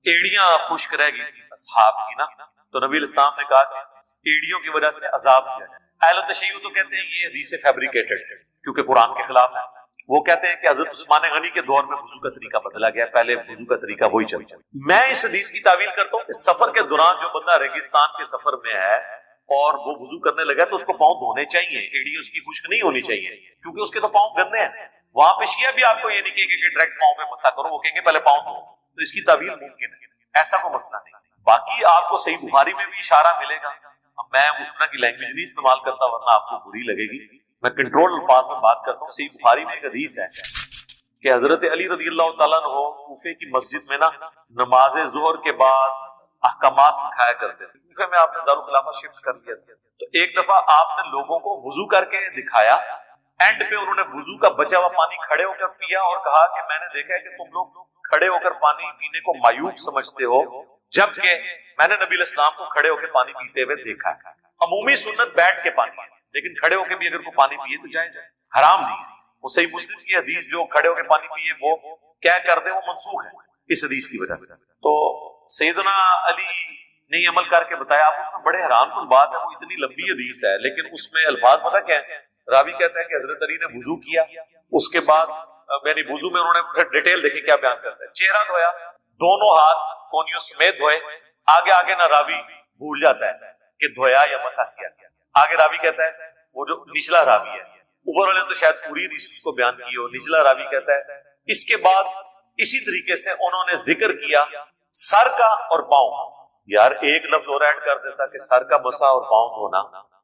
ایڑیاں خشک رہ گئی تھی اصحاب کی نا, تو نبی الاسلام نے کہا کہ ایڑیوں کی وجہ سے عذاب دیا جائے. اہل تشیع تو کہتے ہیں یہ حدیث فیبریکیٹڈ ہے کیونکہ قرآن کے خلاف ہے. وہ کہتے ہیں کہ حضرت عثمان غنی کے دور میں وضو کا طریقہ بدلا گیا, پہلے وضو کا طریقہ وہی چلتا. میں اس حدیث کی تعویل کرتا ہوں کہ سفر کے دوران جو بندہ ریگستان کے سفر میں ہے اور وہ وضو کرنے لگا تو اس کو پاؤں دھونے چاہیے, ایڑی اس کی خشک نہیں ہونی چاہیے, کیونکہ اس کے تو پاؤں گندے ہیں. وہاں پہ شیعہ بھی آپ کو یہ نہیں کہیں گے کہ ڈائریکٹ پاؤں پہ مسح کرو, وہ کہیں گے پہلے پاؤں دھو, تو اس کی تعویل ممکن ہے, ایسا کوئی مسئلہ نہیں. باقی آپ کو صحیح بخاری میں بھی اشارہ ملے گا, میں اس طرح کی لینگویج نہیں استعمال کرتا ورنہ آپ کو بری لگے گی, میں کنٹرول الفاظ میں بات کرتا ہوں. صحیح بخاری میں ایک حدیث ہے کہ حضرت علی رضی اللہ تعالیٰ عنہ کوفے کی مسجد میں نا نماز ظہر کے بعد احکامات سکھایا کرتے تھے. کوفے میں آپ نے دارالخلافہ شفٹ کر دیا تھا, تو ایک دفعہ آپ نے لوگوں کو وضو کر کے دکھایا, اینڈ پہ انہوں نے وضو کا بچا ہوا پانی کھڑے ہو کر پیا اور کہا کہ میں نے دیکھا ہے کہ تم لوگ کھڑے ہو کر پانی پینے کو معیوب سمجھتے ہو, جبکہ میں نے نبی الاسلام کو کھڑے ہو کے پانی پیتے ہوئے دیکھا ہے. عمومی سنت بیٹھ کے پانی, لیکن کھڑے ہو کے بھی اگر کوئی پانی پیے تو جائز ہے, حرام نہیں. وہ صحیح مسلم کی حدیث جو کھڑے ہو کے پانی پیے وہ کیا کر دے وہ منسوخ ہے اس حدیث کی وجہ سے. تو سیدنا علی نے عمل کر کے بتایا. آپ اس میں بڑے حیران کن بات ہے, وہ اتنی لمبی حدیث ہے لیکن اس میں الفاظ پتہ کیا ہے, راوی کہتا ہے کہ حضرت علی نے وضو کیا, اس کے بعد یعنی وضو میں انہوں نے ڈیٹیل دیکھیں کیا بیان کرتا ہے, چہرہ دھویا, دونوں ہاتھ کونیوں سمیت دھوئے, آگے آگے نہ راوی بھول جاتا ہے کہ دھویا یا مسح کیا. آگے راوی کہتا ہے، وہ جو نچلا راوی ہے، اوپر والے تو شاید پوری حدیث کو بیان کی ہو، نچلا راوی کہتا ہے. اس کے بعد اسی طریقے سے انہوں نے ذکر کیا سر کا اور پاؤں کا. یار ایک لفظ اور ایڈ کر دیتا کہ سر کا مسح اور پاؤں دھونا،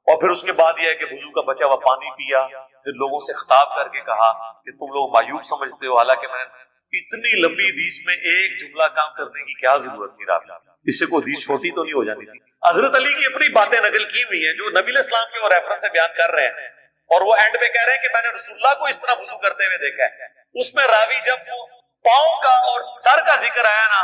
اور پھر اس کے بعد یہ ہے کہ وضو کا بچا ہوا پانی پیا. پھر لوگوں سے خطاب کر کے کہا کہ تم لوگ معیوب سمجھتے ہو، حالانکہ میں اتنی لمبی حدیث میں ایک جملہ کام کرنے کی کیا ضرورت تھی راوی؟ اس سے کوئی حدیث چھوٹی تو نہیں ہو جانی تھی. حضرت علی کی اپنی باتیں نقل کی ہوئی ہیں جو نبی علیہ السلام کے وہ ریفرنس سے بیان کر رہے ہیں، اور وہ اینڈ میں کہہ رہے ہیں کہ میں نے رسول اللہ کو اس طرح وضو کرتے ہوئے دیکھا ہے. اس میں راوی جب وہ پاؤں کا اور سر کا ذکر آیا نا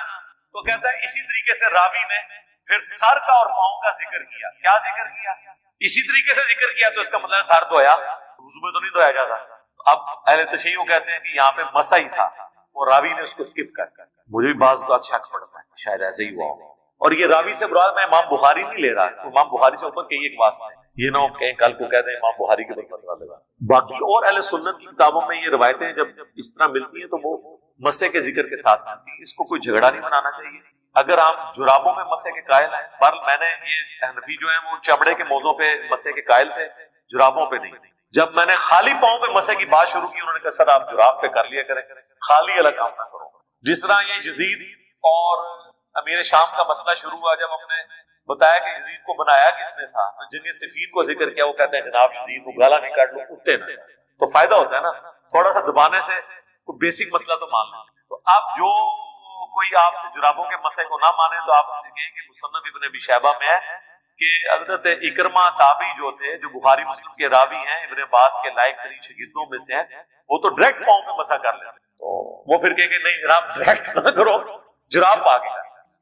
تو کہتا ہے اسی طریقے سے راوی نے پھر سر کا اور پاؤں کا ذکر کیا. کیا ذکر کیا؟ اسی طریقے سے ذکر کیا. تو اس کا مطلب سر دھویا، وضو میں تو نہیں دھویا جاتا. اب اہل تشیع کہتے ہیں کہ یہاں پہ مسح ہی تھا اور راوی نے اس کو اسکپ کر. مجھے بھی بعض بات شک پڑتا ہے شاید ایسے ہی ہوا ہو. اور یہ راوی سے مراد میں امام بخاری نہیں لے رہا، امام بخاری سے اوپر کئی ایک واسطہ ہے، یہ نہ ہو کہیں کل کو کہتے ہیں امام بخاری کے اوپر فتوا لگا. باقی اور اہل سنت کی کتابوں میں یہ روایتیں جب اس طرح ملتی ہیں تو وہ مسح کے ذکر کے ساتھ ملتی ہیں. اس کو کوئی جھگڑا نہیں بنانا چاہیے. اگر آپ جرابوں میں مسح کے قائل ہیں، بہرحال میں نے یہ حنفی جو ہیں وہ چمڑے کے موضوع پہ مسح کے قائل تھے، جرابوں پہ نہیں. جب میں نے خالی پاؤں پہ مسح کی بات شروع کی، انہوں نے کہا سر آپ جراب پہ کر لیا کریں، خالی الگ کام نہ کرو. جس طرح یہ یزید اور امیر شام کا مسئلہ شروع ہوا، جب ہم نے بتایا کہ یزید کو بنایا کس نے تھا، جن صفین کو ذکر کیا، وہ کہتے ہیں جناب یزید کو گالا نہیں کاٹ لو اٹھتے نہ. تو فائدہ ہوتا ہے نا تھوڑا سا دبانے سے، کوئی بیسک مسئلہ تو مان لیں. تو اب جو کوئی آپ سے جرابوں کے مسئلے کو نہ مانے تو آپ اسے کہیں کہ مصنف ابن ابی شیبہ میں ہے کہ حضرت اکرمہ تابعی جو تھے، جو بخاری مسلم کے راوی ہیں، ابن عباس کے لائق ترین شاگردوں میں سے ہیں، وہ تو ڈائریکٹ پاؤں پہ مسح کر لیتے. تو وہ پھر کہیں کہ نہیں جناب ڈائریکٹ نہ کرو، جراب پا کے.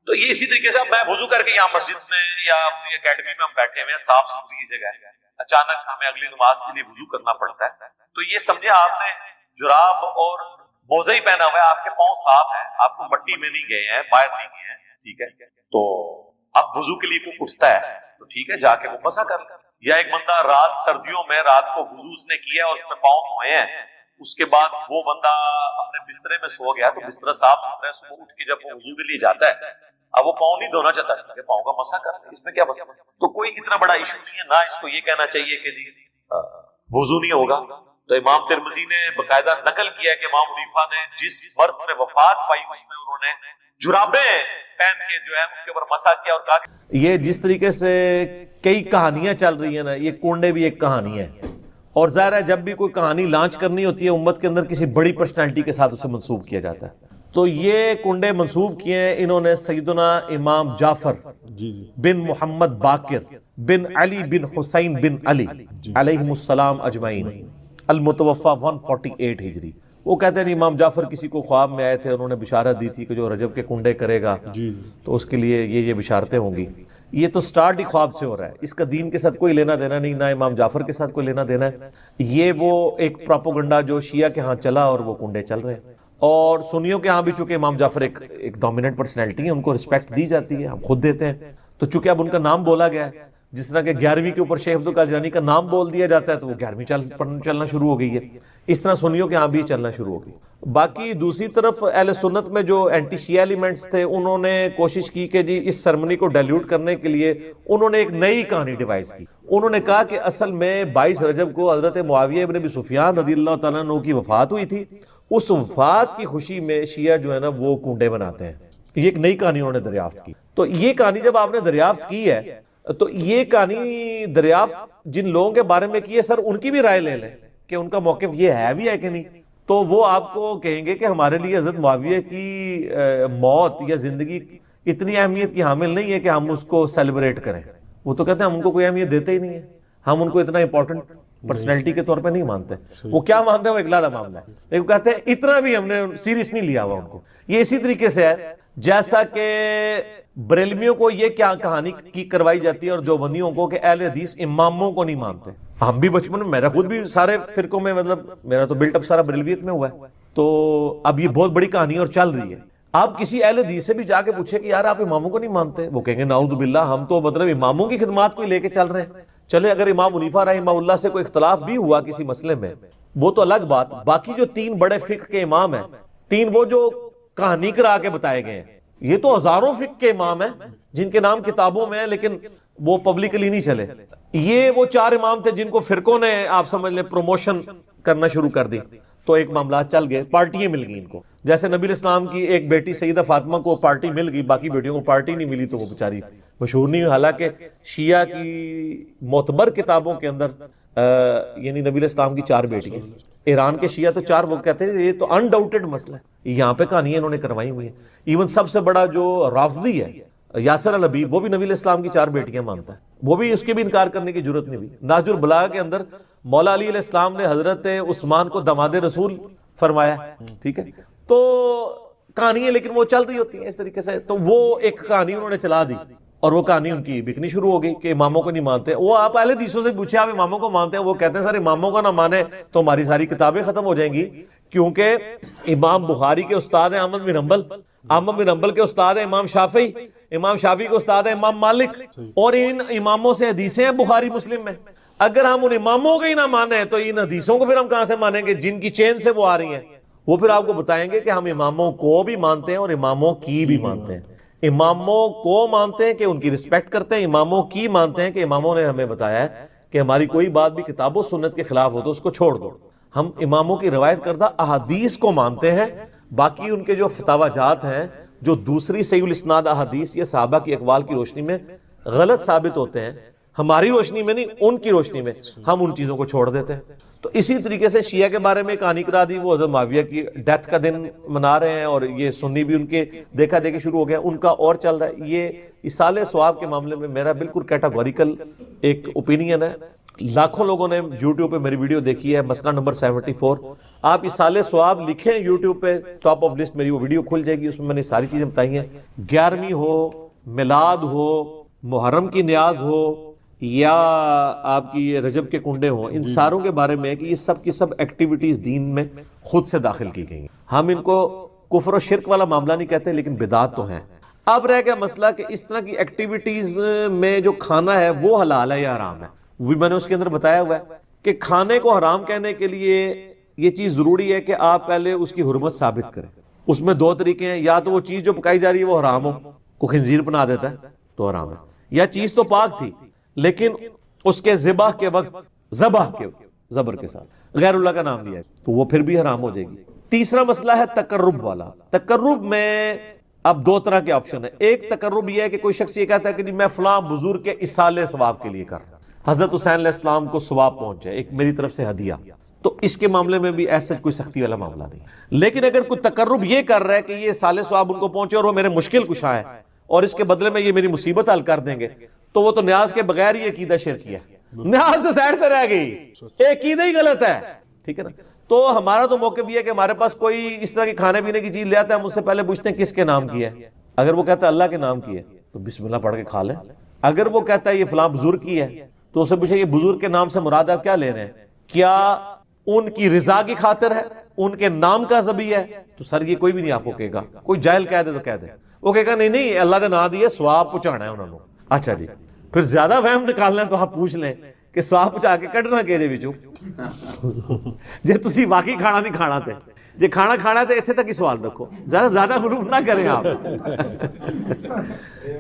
تو یہ اسی طریقے سے اب میں وضو کر کے یہاں مسجد میں یا اپنی اکیڈمی میں ہم بیٹھے ہوئے ہیں، صاف ستھری جگہ ہے، اچانک ہمیں اگلی نماز کے لیے وضو کرنا پڑتا ہے. تو یہ سمجھے آپ نے جراب اور موزہ ہی پہنا ہوا ہے، آپ کے پاؤں صاف ہیں، آپ کو مٹی میں نہیں گئے ہیں، باہر نہیں گئے ہیں، ٹھیک ہے. تو اب وضو کے لیے کوئی اٹھتا ہے تو ٹھیک ہے جا کے وہ مسح کر لے. یا ایک بندہ رات سردیوں میں رات کو وضو اس نے کیا اور اس میں پاؤں دھوئے ہیں، اس کے بعد وہ بندہ اپنے بسترے میں سو گیا تو بسترا صاف ستھرا ہے، صبح اٹھ کے جب وہ وضو کے لیے جاتا ہے اب وہ پاؤں نہیں دھونا چاہتا کہ پاؤں کا مسح کر لے، اس میں کیا مسئلہ؟ تو کوئی اتنا بڑا ایشو نہیں ہے. نہ اس کو یہ کہنا چاہیے کہ جی وضو نہیں ہوگا. تو امام ترمذی نے باقاعدہ نقل کیا ہے کہ امام حنیفہ نے جس مرض میں وفات پائی اس میں انہوں نے جرابیں پہن کے جو ہے ان کے اوپر مسح کیا اور کہا کہ یہ جس طریقے سے کئی کہانیاں چل رہی ہیں نا، یہ کنڈے بھی ایک کہانی ہے. اور ظاہر ہے جب بھی کوئی کہانی لانچ کرنی ہوتی ہے امت کے اندر کسی بڑی پرسنالٹی کے ساتھ اسے منسوب کیا جاتا ہے. تو یہ کنڈے منسوب کیے ہیں انہوں نے سیدنا امام جعفر بن محمد باقر بن علی بن حسین بن علی علیہم السلام اجمعین، المتوفا 148 ہجری. وہ کہتے ہیں امام جعفر کسی کو خواب میں آئے تھے، انہوں نے بشارت دی تھی کہ جو رجب کے کنڈے کرے گا تو اس کے لیے یہ بشارتیں ہوں گی. یہ تو سٹارٹ ہی خواب سے ہو رہا ہے، اس کا دین کے ساتھ کوئی لینا دینا نہیں، نہ امام جعفر کے ساتھ کوئی لینا دینا ہے. یہ وہ ایک پروپیگنڈا جو شیعہ کے ہاں چلا اور وہ کنڈے چل رہے ہیں. اور سنیوں کے ہاں بھی چونکہ امام جعفر ایک ڈومیننٹ پرسنالٹی ہے، ان کو رسپیکٹ دی جاتی ہے، ہم خود دیتے ہیں. تو چونکہ اب ان کا نام بولا گیا ہے، جس طرح کہ 11ویں کے اوپر شیخ عبدالقادر جیلانی کا نام بول دیا جاتا ہے تو وہ 11ویں چلنا شروع ہو گئی ہے. اس طرح سنیوں کے ہاں بھی چلنا شروع ہو گئی. باقی دوسری طرف اہل سنت میں جو اینٹی شیعہ ایلیمنٹس تھے انہوں نے کوشش کی کہ جی اس سرمنی کو ڈائلیوٹ کرنے کے لیے انہوں نے ایک نئی کہانی ڈیوائز کی. انہوں نے کہا کہ اصل میں 22 رجب کو حضرت معاویہ ابن ابی سفیان رضی اللہ تعالیٰ عنہ کی وفات ہوئی تھی، اس وفات کی خوشی میں شیعہ جو ہے نا وہ کنڈے بناتے ہیں. یہ ایک نئی کہانی انہوں نے دریافت کی. تو یہ کہانی جب آپ نے دریافت کی ہے تو یہ کہانی دریافت جن لوگوں کے بارے میں کی ہے سر ان کی بھی رائے لے لیں کہ ان کا موقف یہ ہے بھی ہے کہ نہیں. تو وہ آپ کو کہیں گے کہ ہمارے لیے حضرت معاویہ کی موت یا زندگی اتنی اہمیت کی حامل نہیں ہے کہ ہم اس کو سیلیبریٹ کریں. وہ تو کہتے ہیں ہم ان کو کوئی اہمیت دیتے ہی نہیں ہے، ہم ان کو اتنا امپورٹنٹ پرسنالٹی کے طور پہ نہیں مانتے. وہ کیا مانتے ہیں وہ ایک علیحدہ معاملہ ہے، لیکن وہ کہتے ہیں اتنا بھی ہم نے سیریس نہیں لیا ہوا ان کو. یہ اسی طریقے سے ہے جیسا کہ بریلویوں کو یہ کیا کہانی کی کروائی جاتی ہے اور دیوبندیوں کو کہ اہل حدیث اماموں کو نہیں مانتے. ہم بھی بچپن میں، میرا خود بھی سارے فرقوں میں، مطلب میرا تو بلٹ اپ سارا بریلویت میں ہوا ہے. تو اب یہ بہت بڑی کہانی اور چل رہی ہے. آپ کسی اہل حدیث سے بھی جا کے پوچھے کہ یار آپ اماموں کو نہیں مانتے، وہ کہیں گے نعوذ باللہ ہم تو مطلب اماموں کی خدمات کو لے کے چل رہے ہیں. چلے اگر امام حنیفہ رحمہ اللہ سے کوئی اختلاف بھی ہوا کسی مسئلے میں وہ تو الگ بات. باقی جو 3 بڑے فقہ کے امام ہیں، 3 وہ جو کہانی کرا کے بتائے گئے ہیں، یہ تو ہزاروں فقہ کے امام ہیں جن کے نام کتابوں میں ہیں لیکن وہ پبلکلی نہیں چلے. یہ وہ 4 امام تھے جن کو فرقوں نے آپ سمجھ لیں پروموشن کرنا شروع کر دی تو ایک معاملات چل گئے, پارٹیاں مل گئی ان کو. جیسے نبی الاسلام کی ایک بیٹی سیدہ فاطمہ کو پارٹی مل گئی, باقی بیٹیوں کو پارٹی نہیں ملی تو وہ بیچاری مشہور نہیں ہوئی. حالانکہ شیعہ کی معتبر کتابوں کے اندر یعنی نبی الاسلام کی 4 بیٹیاں. ایران کے شیعہ تو 4 وہ کہتے ہیں یہ تو انڈاؤٹڈ مسئلہ ہے, یہاں پہ کہانیاں انہوں نے کروائی ہوئی ہیں. ایون سب سے بڑا جو رافضی ہے یاسر الحبیب وہ بھی نبی الاسلام کی 4 بیٹیاں مانتا ہے, وہ بھی اس کے بھی انکار کرنے کی ضرورت نہیں ہوئی. نہج البلاغہ کے اندر مولا علی علیہ السلام نے حضرت عثمان کو داماد رسول فرمایا, ٹھیک ہے. تو کہانیاں لیکن وہ چل رہی ہوتی ہیں اس طریقے سے. تو وہ ایک کہانی انہوں نے چلا دی اور وہ کہانی ان کی بکنی شروع ہو گئی کہ اماموں کو نہیں مانتے. وہ آپ اہل حدیثوں سے پوچھے آپ اماموں کو مانتے ہیں, وہ کہتے ہیں سر اماموں کو نہ مانے تو ہماری ساری کتابیں ختم ہو جائیں گی, کیونکہ امام بخاری کے استاد ہیں احمد بن حنبل, احمد بن حنبل کے استاد ہیں امام شافعی, امام شافعی کے استاد ہیں امام مالک, اور ان اماموں سے حدیثیں ہیں بخاری مسلم میں. اگر ہم ان اماموں کو ہی نہ مانیں تو ان حدیثوں کو پھر ہم کہاں سے مانیں گے جن کی چین سے وہ آ رہی ہیں. وہ پھر آپ کو بتائیں گے کہ ہم اماموں کو بھی مانتے ہیں اور اماموں کی بھی مانتے ہیں. اماموں کو مانتے ہیں کہ ان کی رسپیکٹ کرتے ہیں, اماموں کی مانتے ہیں کہ اماموں نے ہمیں بتایا ہے کہ ہماری کوئی بات بھی کتاب و سنت کے خلاف ہو تو اس کو چھوڑ دو. ہم اماموں کی روایت کردہ احادیث کو مانتے ہیں, باقی ان کے جو فتاوی جات ہیں جو دوسری صحیح الاسناد احادیث یا صحابہ کی اقوال کی روشنی میں غلط ثابت ہوتے ہیں, ہماری روشنی میں نہیں ان کی روشنی میں ہم ان چیزوں کو چھوڑ دیتے ہیں. تو اسی طریقے سے شیعہ کے بارے میں کہانی کرا دی, وہ حضرت معاویہ کی ڈیتھ کا دن منا رہے ہیں اور یہ سنی بھی ان کے دیکھا دیکھی شروع ہو گیا, ان کا اور چل رہا ہے. یہ اصال ثواب کے معاملے میں میرا بالکل کیٹاگوریکل ایک اوپینین ہے. لاکھوں لوگوں نے یوٹیوب پہ میری ویڈیو دیکھی ہے, مسئلہ نمبر 74. آپ اصال ثواب لکھیں یوٹیوب پہ, ٹاپ آف لسٹ میری وہ ویڈیو کھل جائے گی, اس میں میں نے ساری چیزیں بتائی ہیں. 11ویں ہو, میلاد ہو, محرم کی نیاز ہو یا آپ کی رجب کے کنڈے ہوں, ان ساروں کے بارے میں کہ یہ سب کی سب ایکٹیویٹیز دین میں خود سے داخل کی گئی ہیں. ہم ان کو کفر و شرک والا معاملہ نہیں کہتے لیکن بدعات تو ہیں. اب رہ گیا مسئلہ کہ اس طرح کی ایکٹیویٹیز میں جو کھانا ہے وہ حلال ہے یا حرام ہے. وہ بھی میں نے اس کے اندر بتایا ہوا ہے کہ کھانے کو حرام کہنے کے لیے یہ چیز ضروری ہے کہ آپ پہلے اس کی حرمت ثابت کریں. اس میں 2 طریقے ہیں, یا تو وہ چیز جو پکائی جا رہی ہے وہ حرام ہو, کوئی خنزیر بنا دیتا ہے تو حرام ہے, یا چیز تو پاک تھی لیکن اس کے ذبح کے وقت زبر کے ساتھ غیر اللہ کا نام لیا ہے تو وہ پھر بھی حرام ہو جائے گی. تیسرا مسئلہ ہے تقرب والا. تقرب میں اب 2 طرح کے آپشن ہیں. ایک تقرب یہ ہے کہ کوئی شخص یہ کہتا ہے کہ میں فلاں بزرگ کے اصال ثواب کے لیے کر رہا ہوں, حضرت حسین علیہ السلام کو ثواب پہنچ جائے, ایک میری طرف سے ہدیہ, تو اس کے معاملے میں بھی ایسا کوئی سختی والا معاملہ نہیں. لیکن اگر کوئی تقرب یہ کر رہا ہے کہ یہ اصال ثواب ان کو پہنچے اور وہ میرے مشکل کشا ہے اور اس کے بدلے میں یہ میری مصیبت حل کر دیں گے, تو وہ تو نیاز کے بغیر ہی عقیدہ شرکی ہے, نیاز تو سائڈ پہ رہ گئی, عقیدہ ہی غلط ہے, ٹھیک ہے نا. تو ہمارا تو موقف یہ ہے کہ ہمارے پاس کوئی اس طرح کی کھانے پینے کی چیز لے آتا ہے, ہم اس سے پہلے پوچھتے ہیں کس کے نام کی ہے. اگر وہ کہتا ہے اللہ کے نام کی ہے تو بسم اللہ پڑھ کے کھا لیں. اگر وہ کہتا ہے یہ فلاں بزرگ کی ہے تو اسے پوچھے یہ بزرگ کے نام سے مراد آپ کیا لے رہے ہیں, کیا ان کی رضا کی خاطر ہے, ان کے نام کا ذبیح ہے؟ تو سر یہ کوئی بھی نہیں آپ کو کہے گا, کوئی جاہل کہہ دے تو کہہ دے, وہ کہے گا نہیں اللہ کا نام دیا ثواب پہنچانا ہے انہوں نے. اچھا جی, پھر زیادہ فہم نکالنا ہے تو آپ پوچھ لیں کہ ثواب پہنچا کے کڈنا کہے وچوں جے تسی واقعی کھانا نہیں کھانا تے جے کھانا کھانا ہے تو اتنے تک ہی سوال رکھو, زیادہ غلوف نہ کریں آپ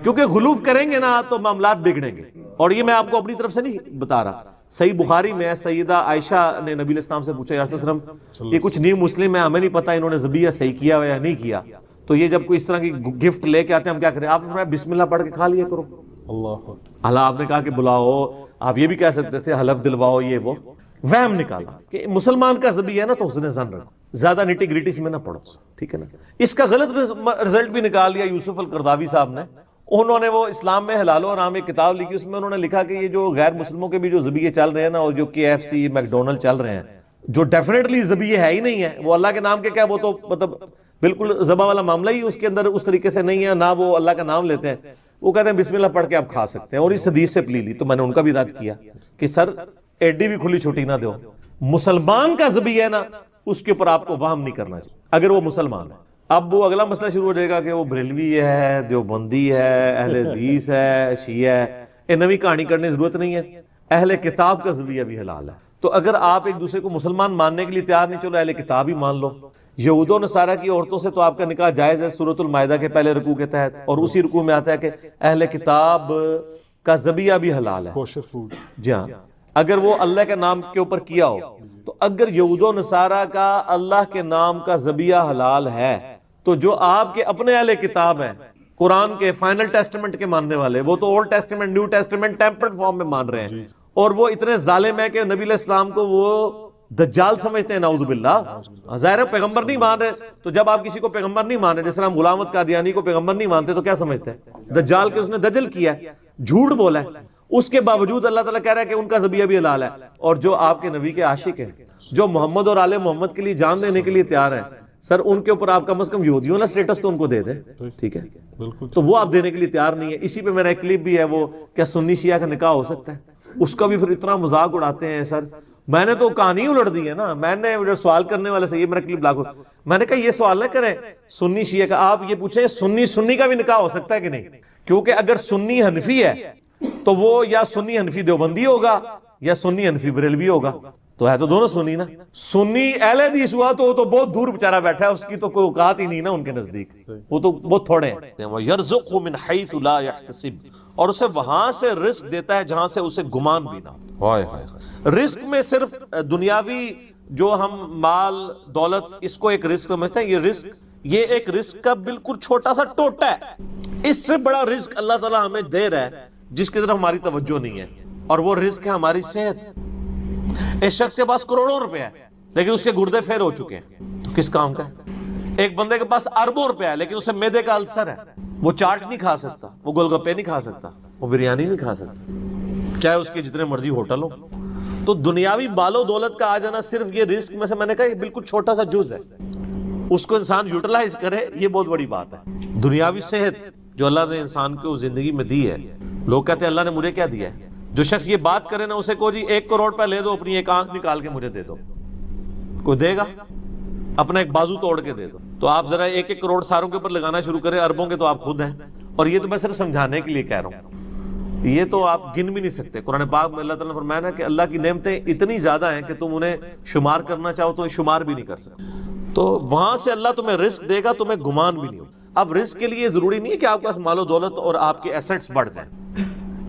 کیونکہ غلوف کریں گے نا تو معاملات بگڑیں گے. اور یہ میں آپ کو اپنی طرف سے نہیں بتا رہا, صحیح بخاری میں سیدہ عائشہ نے نبی علیہ السلام سے پوچھا یا رسول اللہ وسلم یہ کچھ نیو مسلم ہے, ہمیں نہیں پتا انہوں نے ذبیحہ صحیح کیا یا نہیں کیا, تو یہ جب کوئی اس طرح کی گفٹ لے کے آتے ہیں ہم کیا کریں؟ آپ نے فرمایا بسم اللہ پڑھ کے کھا لیا کرو. اللہ آپ نے کہا کہ بلاؤ, آپ یہ بھی کہہ سکتے تھے حلف دلواؤ, یہ وہ وہم نکالا کہ مسلمان کا ذبیحہ ہے نا تو حسن ظن رکھو, زیادہ نٹی گریٹی سے میں نہ پڑھو, ٹھیک ہے نا. اس کا غلط رزلٹ بھی نکال دیا یوسف القرضاوی صاحب نے. انہوں نے وہ اسلام میں حلال و حرام ایک کتاب لکھی, اس میں انہوں نے لکھا کہ یہ جو غیر مسلموں کے بھی جو ذبیحے چل رہے ہیں نا, اور جو KFC میکڈونلڈ چل رہے ہیں جو ڈیفینیٹلی ذبیحے ہے ہی نہیں ہے, وہ اللہ کے نام کے کیا, وہ تو مطلب بالکل ذبح والا معاملہ ہی اس کے اندر اس طریقے سے نہیں ہے, نہ وہ اللہ کا نام لیتے ہیں. وہ کہتے ہیں بسم اللہ پڑھ کے آپ کھا سکتے ہیں, اور اس حدیث سے پلی لی. تو میں نے ان کا بھی رد کیا کہ سر ایڈی بھی کھلی چھٹی نہ دو, مسلمان کا ذبیحہ ہے نا اس کے اوپر آپ کو وہم نہیں کرنا چاہیے اگر وہ مسلمان ہے. اب وہ اگلا مسئلہ شروع ہو جائے گا کہ وہ بریلوی ہے, دیوبندی ہے, اہل حدیث ہے, شیعہ ہے. یہ نئی کہانی کرنے کی ضرورت نہیں ہے, اہل کتاب کا ذبیحہ بھی حلال ہے. تو اگر آپ ایک دوسرے کو مسلمان ماننے کے لیے تیار نہیں, چلو اہل کتاب ہی مان لو. یہود و نصارہ کی عورتوں سے تو آپ کا نکاح جائز ہے سورۃ المائدہ کے پہلے رکوع کے تحت، اور اسی رکوع میں آتا ہے کہ اہل کتاب کا ذبیحہ بھی حلال ہے، کوشر فوڈ. جی ہاں، اگر وہ اللہ کے نام کے اوپر کیا ہو. تو اگر یہود و نصارہ کا اللہ کے نام کا ذبیحہ حلال ہے، تو جو آپ کے اپنے اہل کتاب ہیں، قرآن کے فائنل ٹیسٹمنٹ کے ماننے والے، وہ تو old testament new testament tempered form میں مان رہے ہیں، اور وہ اتنے ظالم ہیں کہ نبی علیہ السلام کو وہ دجال سمجھتے ہیں، نعوذ باللہ. ظاہر ہے پیغمبر نہیں مان رہے، تو جب آپ کسی کو پیغمبر نہیں مان رہے، جس طرح ہم غلام احمد قادیانی کو پیغمبر نہیں مانتے، تو کیا سمجھتے ہیں؟ دجال کے اس نے دجل کیا ہے، جھوٹ بولا ہے. اس کے باوجود اللہ تعالیٰ کہہ رہا ہے کہ ان کا ذبیحہ بھی حلال ہے. اور جو آپ کے نبی کے عاشق ہیں، جو محمد اور آل محمد کے لیے جان دینے کے لیے تیار ہیں، سر ان کے اوپر آپ کم از کم یہودیوں نا سٹیٹس تو ان کو دے دیں، ٹھیک ہے؟ بالکل. تو وہ آپ دینے کے لیے تیار نہیں ہے. اسی پہ میرا ایک کلپ بھی ہے، وہ کیا سنی شیعہ کا نکاح ہو سکتا ہے، اس کا بھی پھر اتنا مذاق اڑاتے ہیں. سر میں نے تو کہانی الٹ دی ہے نا، میں نے سوال کرنے والے سے یہ میرا کلپ لاکھ، میں نے کہا یہ سوال نہ کریں سنی شیعہ کا، آپ یہ پوچھیں سنی کا بھی نکاح ہو سکتا ہے کہ نہیں. کیونکہ اگر سنی حنفی ہے تو وہ یا سنی حنفی دیوبندی ہوگا یا سنی حنفی بریلوی ہوگا، تو ہے تو دونوں سنی نا. سنی اہل حدیث ہوا تو وہ تو بہت دور بیچارہ بیٹھا ہے، اس کی تو کوئی اوقات ہی نہیں نا ان کے نزدیک، وہ تو بہت تھوڑے ہیں. وَيَرْزُقْهُ مِنْ حَيْثُ لَا يَحْتَسِبُ، اور اسے وہاں سے رزق دیتا ہے جہاں سے اسے گمان بھی نہ. رزق میں صرف دنیاوی جو ہم مال دولت اس کو ایک رزق سمجھتے ہیں، یہ ایک رزق کا بالکل چھوٹا سا ٹوٹا ہے. اس سے بڑا رزق اللہ تعالیٰ ہمیں دے رہا ہے جس کی طرف ہماری توجہ نہیں ہے، اور وہ رزق ہے ہماری صحت. ایک شخص کے پاس کروڑوں روپے ہے لیکن اس کے گردے فیل ہو چکے ہیں، تو کس کام کا ہے؟ ایک بندے کے پاس اربوں روپے ہے لیکن اسے معدے کا السر ہے، وہ چاٹ نہیں کھا سکتا، وہ گول گپے نہیں کھا سکتا، وہ بریانی نہیں کھا سکتا، چاہے اس کے جتنے مرضی ہوٹل ہو. تو دنیاوی مال و دولت کا آ جانا صرف یہ رزق میں سے، میں نے کہا یہ بالکل چھوٹا سا جز ہے، اس کو انسان یوٹیلائز کرے، یہ بہت بڑی بات ہے. دنیاوی صحت جو اللہ نے انسان کو زندگی میں دی ہے، لوگ کہتے ہیں اللہ نے مجھے کیا دیا ہے. جو شخص یہ بات کرے نا، اسے کو جی 1 کروڑ پہ لے دو، اپنی ایک آنکھ نکال کے مجھے دے دو، کوئی دے گا؟ اپنا ایک بازو توڑ کے دے دو. تو آپ ذرا 1 کروڑ ساروں کے اوپر لگانا شروع کریں، اربوں کے تو آپ خود ہیں. اور یہ تو میں صرف سمجھانے کے لیے کہہ رہا ہوں، یہ تو آپ گن بھی نہیں سکتے. قرآن پاک میں اللہ تعالیٰ نے فرمایا نا کہ اللہ کی نعمتیں اتنی زیادہ ہیں کہ تم انہیں شمار کرنا چاہو تو شمار بھی نہیں کر سکتے. تو وہاں سے اللہ تمہیں رزق دے گا، تمہیں گمان بھی نہیں ہوگا. اب رزق کے لیے ضروری نہیں ہے کہ آپ کے پاس مال و دولت اور آپ کے ایسٹس بڑھ جائیں،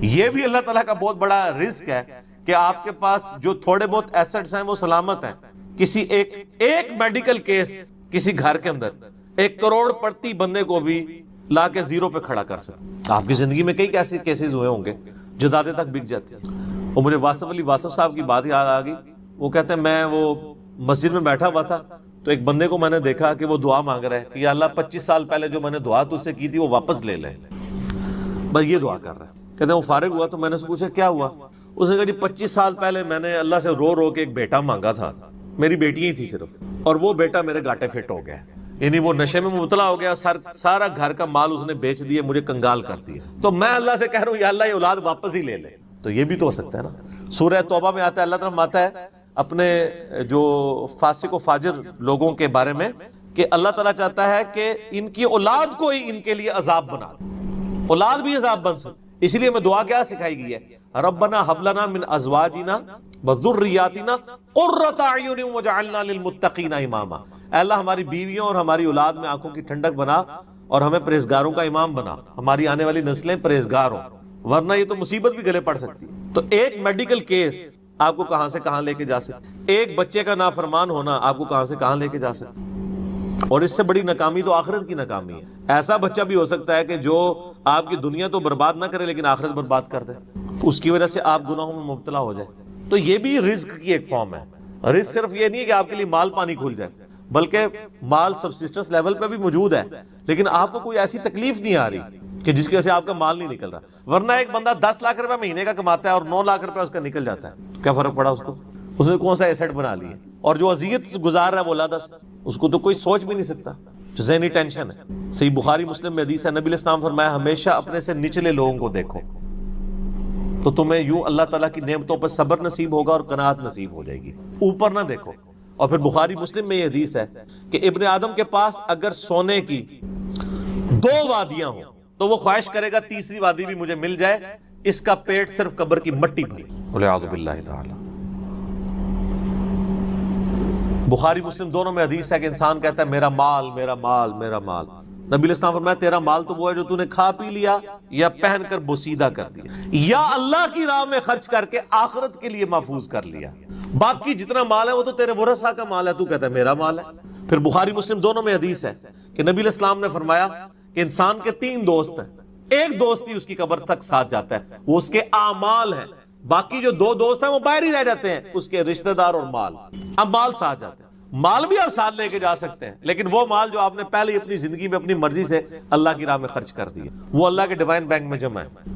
یہ بھی اللہ تعالیٰ کا بہت بڑا رزق ہے کہ آپ کے پاس جو تھوڑے بہت ایسٹس ہیں وہ سلامت ہیں. کسی ایک میڈیکل کیس کسی گھر کے اندر 1 کروڑ پڑتی بندے کو بھی لا کے زیرو پہ کھڑا کر سکتے. آپ کی زندگی میں کئی ایسے کیسز ہوئے ہوں گے، جدادیں تک بک جاتی ہیں. اور مجھے واصف علی واصف صاحب کی بات یاد آ گئی. وہ کہتے ہیں میں وہ مسجد میں بیٹھا ہوا تھا تو ایک بندے کو میں نے دیکھا کہ وہ دعا مانگ رہا ہے کہ یا اللہ 25 سال پہلے جو میں نے دعا تجھ سے کی تھی وہ واپس لے لے، بس یہ دعا کر رہا ہے. کہتے ہیں وہ فارغ ہوا تو میں نے اس سے پوچھا کیا ہوا؟ اس نے کہا جی 25 سال پہلے میں نے اللہ سے رو رو کے ایک بیٹا مانگا تھا، میری بیٹی ہی تھی صرف، اور وہ بیٹا میرے گاٹے فٹ ہو گیا، یعنی وہ نشے میں مبتلا ہو گیا، سارا گھر کا مال اس نے بیچ دیا، مجھے کنگال کر دیا. تو میں اللہ سے کہہ رہا ہوں یا اللہ یہ اولاد واپس ہی لے لے. تو یہ بھی تو ہو سکتا ہے نا. سورہ توبہ میں آتا ہے، اللہ تعالیٰ آتا ہے اپنے جو فاسق و فاجر لوگوں کے بارے میں کہ اللہ تعالیٰ چاہتا ہے کہ ان کی اولاد کو ہی ان کے لیے عذاب بنا دے، اولاد بھی عذاب بن سکے. اسی لیے میں دعا کیا سکھائی گئی ہے، ربنا حب لنا من ازواجنا وذریاتنا قرۃ اعین واجعلنا للمتقین اماما. اے اللہ ہماری بیویوں اور ہماری اولاد میں آنکھوں کی ٹھنڈک بنا اور ہمیں پرہیزگاروں کا امام بنا، ہماری آنے والی نسلیں پرہیزگار ہوں، ورنہ یہ تو مصیبت بھی گلے پڑ سکتی. تو ایک میڈیکل کیس آپ کو کہاں سے کہاں لے کے جا سکتی، ایک بچے کا نافرمان ہونا آپ کو کہاں سے کہاں لے کے جا سکتی. اور اس سے بڑی ناکامی تو آخرت کی ناکامی ہے. ایسا بچہ بھی ہو سکتا ہے کہ جو آپ کی دنیا تو برباد نہ کرے لیکن آخرت برباد کر دے، اس کی وجہ سے آپ گناہوں میں مبتلا ہو جائے. تو یہ بھی رزق کی ایک فارم ہے. رزق صرف یہ نہیں ہے کہ آپ کے لیے مال پانی کھل جائے، بلکہ مال سبسسٹنس لیول پہ بھی موجود ہے، لیکن آپ کو کوئی ایسی تکلیف نہیں آ رہی کہ جس کی وجہ سے آپ کا مال نہیں نکل رہا. ورنہ ایک بندہ 10 لاکھ روپے مہینے کا کماتا ہے اور 9 لاکھ روپے اس کا نکل جاتا ہے، کیا فرق پڑا اس کو؟ اس نے کون سا ایسٹ بنا لی ہے. اور جو اذیت گزار رہا ہے وہ لادس، اس کو تو کوئی سوچ بھی نہیں سکتا، جو ذہنی ٹینشن ہے. صحیح بخاری مسلم میں حدیث ہے، نبی علیہ السلام فرمایا ہمیشہ اپنے سے نچلے لوگوں کو دیکھو تو تمہیں یوں اللہ تعالیٰ کی نعمتوں پر صبر نصیب ہوگا اور قناعت نصیب ہو جائے گی، اوپر نہ دیکھو. اور پھر بخاری مسلم میں یہ حدیث ہے کہ ابن آدم کے پاس اگر سونے کی 2 وادیاں ہوں تو وہ خواہش کرے گا تیسری وادی بھی مجھے مل جائے، اس کا پیٹ صرف قبر کی مٹی بھرے. والعیاذ باللہ تعالی. بخاری مسلم دونوں میں حدیث ہے کہ انسان کہتا ہے میرا مال میرا مال میرا مال. نبی علیہ السلام فرمایا تیرا مال تو وہ ہے جو تو نے کھا پی لیا یا پہن کر بوسیدہ کر دیا یا اللہ کی راہ میں خرچ کر کے آخرت کے لیے محفوظ کر لیا. باقی جتنا مال ہے وہ تو تیرے ورثہ کا مال ہے, تو کہتا ہے میرا مال ہے. پھر بخاری مسلم دونوں میں حدیث ہے کہ نبی علیہ السلام نے فرمایا کہ انسان کے 3 دوست ہیں, ایک دوست ہی اس کی قبر تک ساتھ جاتا ہے, وہ اس کے اعمال ہیں. باقی جو 2 دوست ہیں وہ باہر ہی رہ جاتے ہیں, اس کے رشتہ دار اور مال. اب مال ساتھ جاتے ہیں, مال بھی آپ ساتھ لے کے جا سکتے ہیں, لیکن وہ مال جو آپ نے پہلے ہی اپنی زندگی میں اپنی مرضی سے اللہ کی راہ میں خرچ کر دیا, وہ اللہ کے ڈیوائن بینک میں جمع ہے.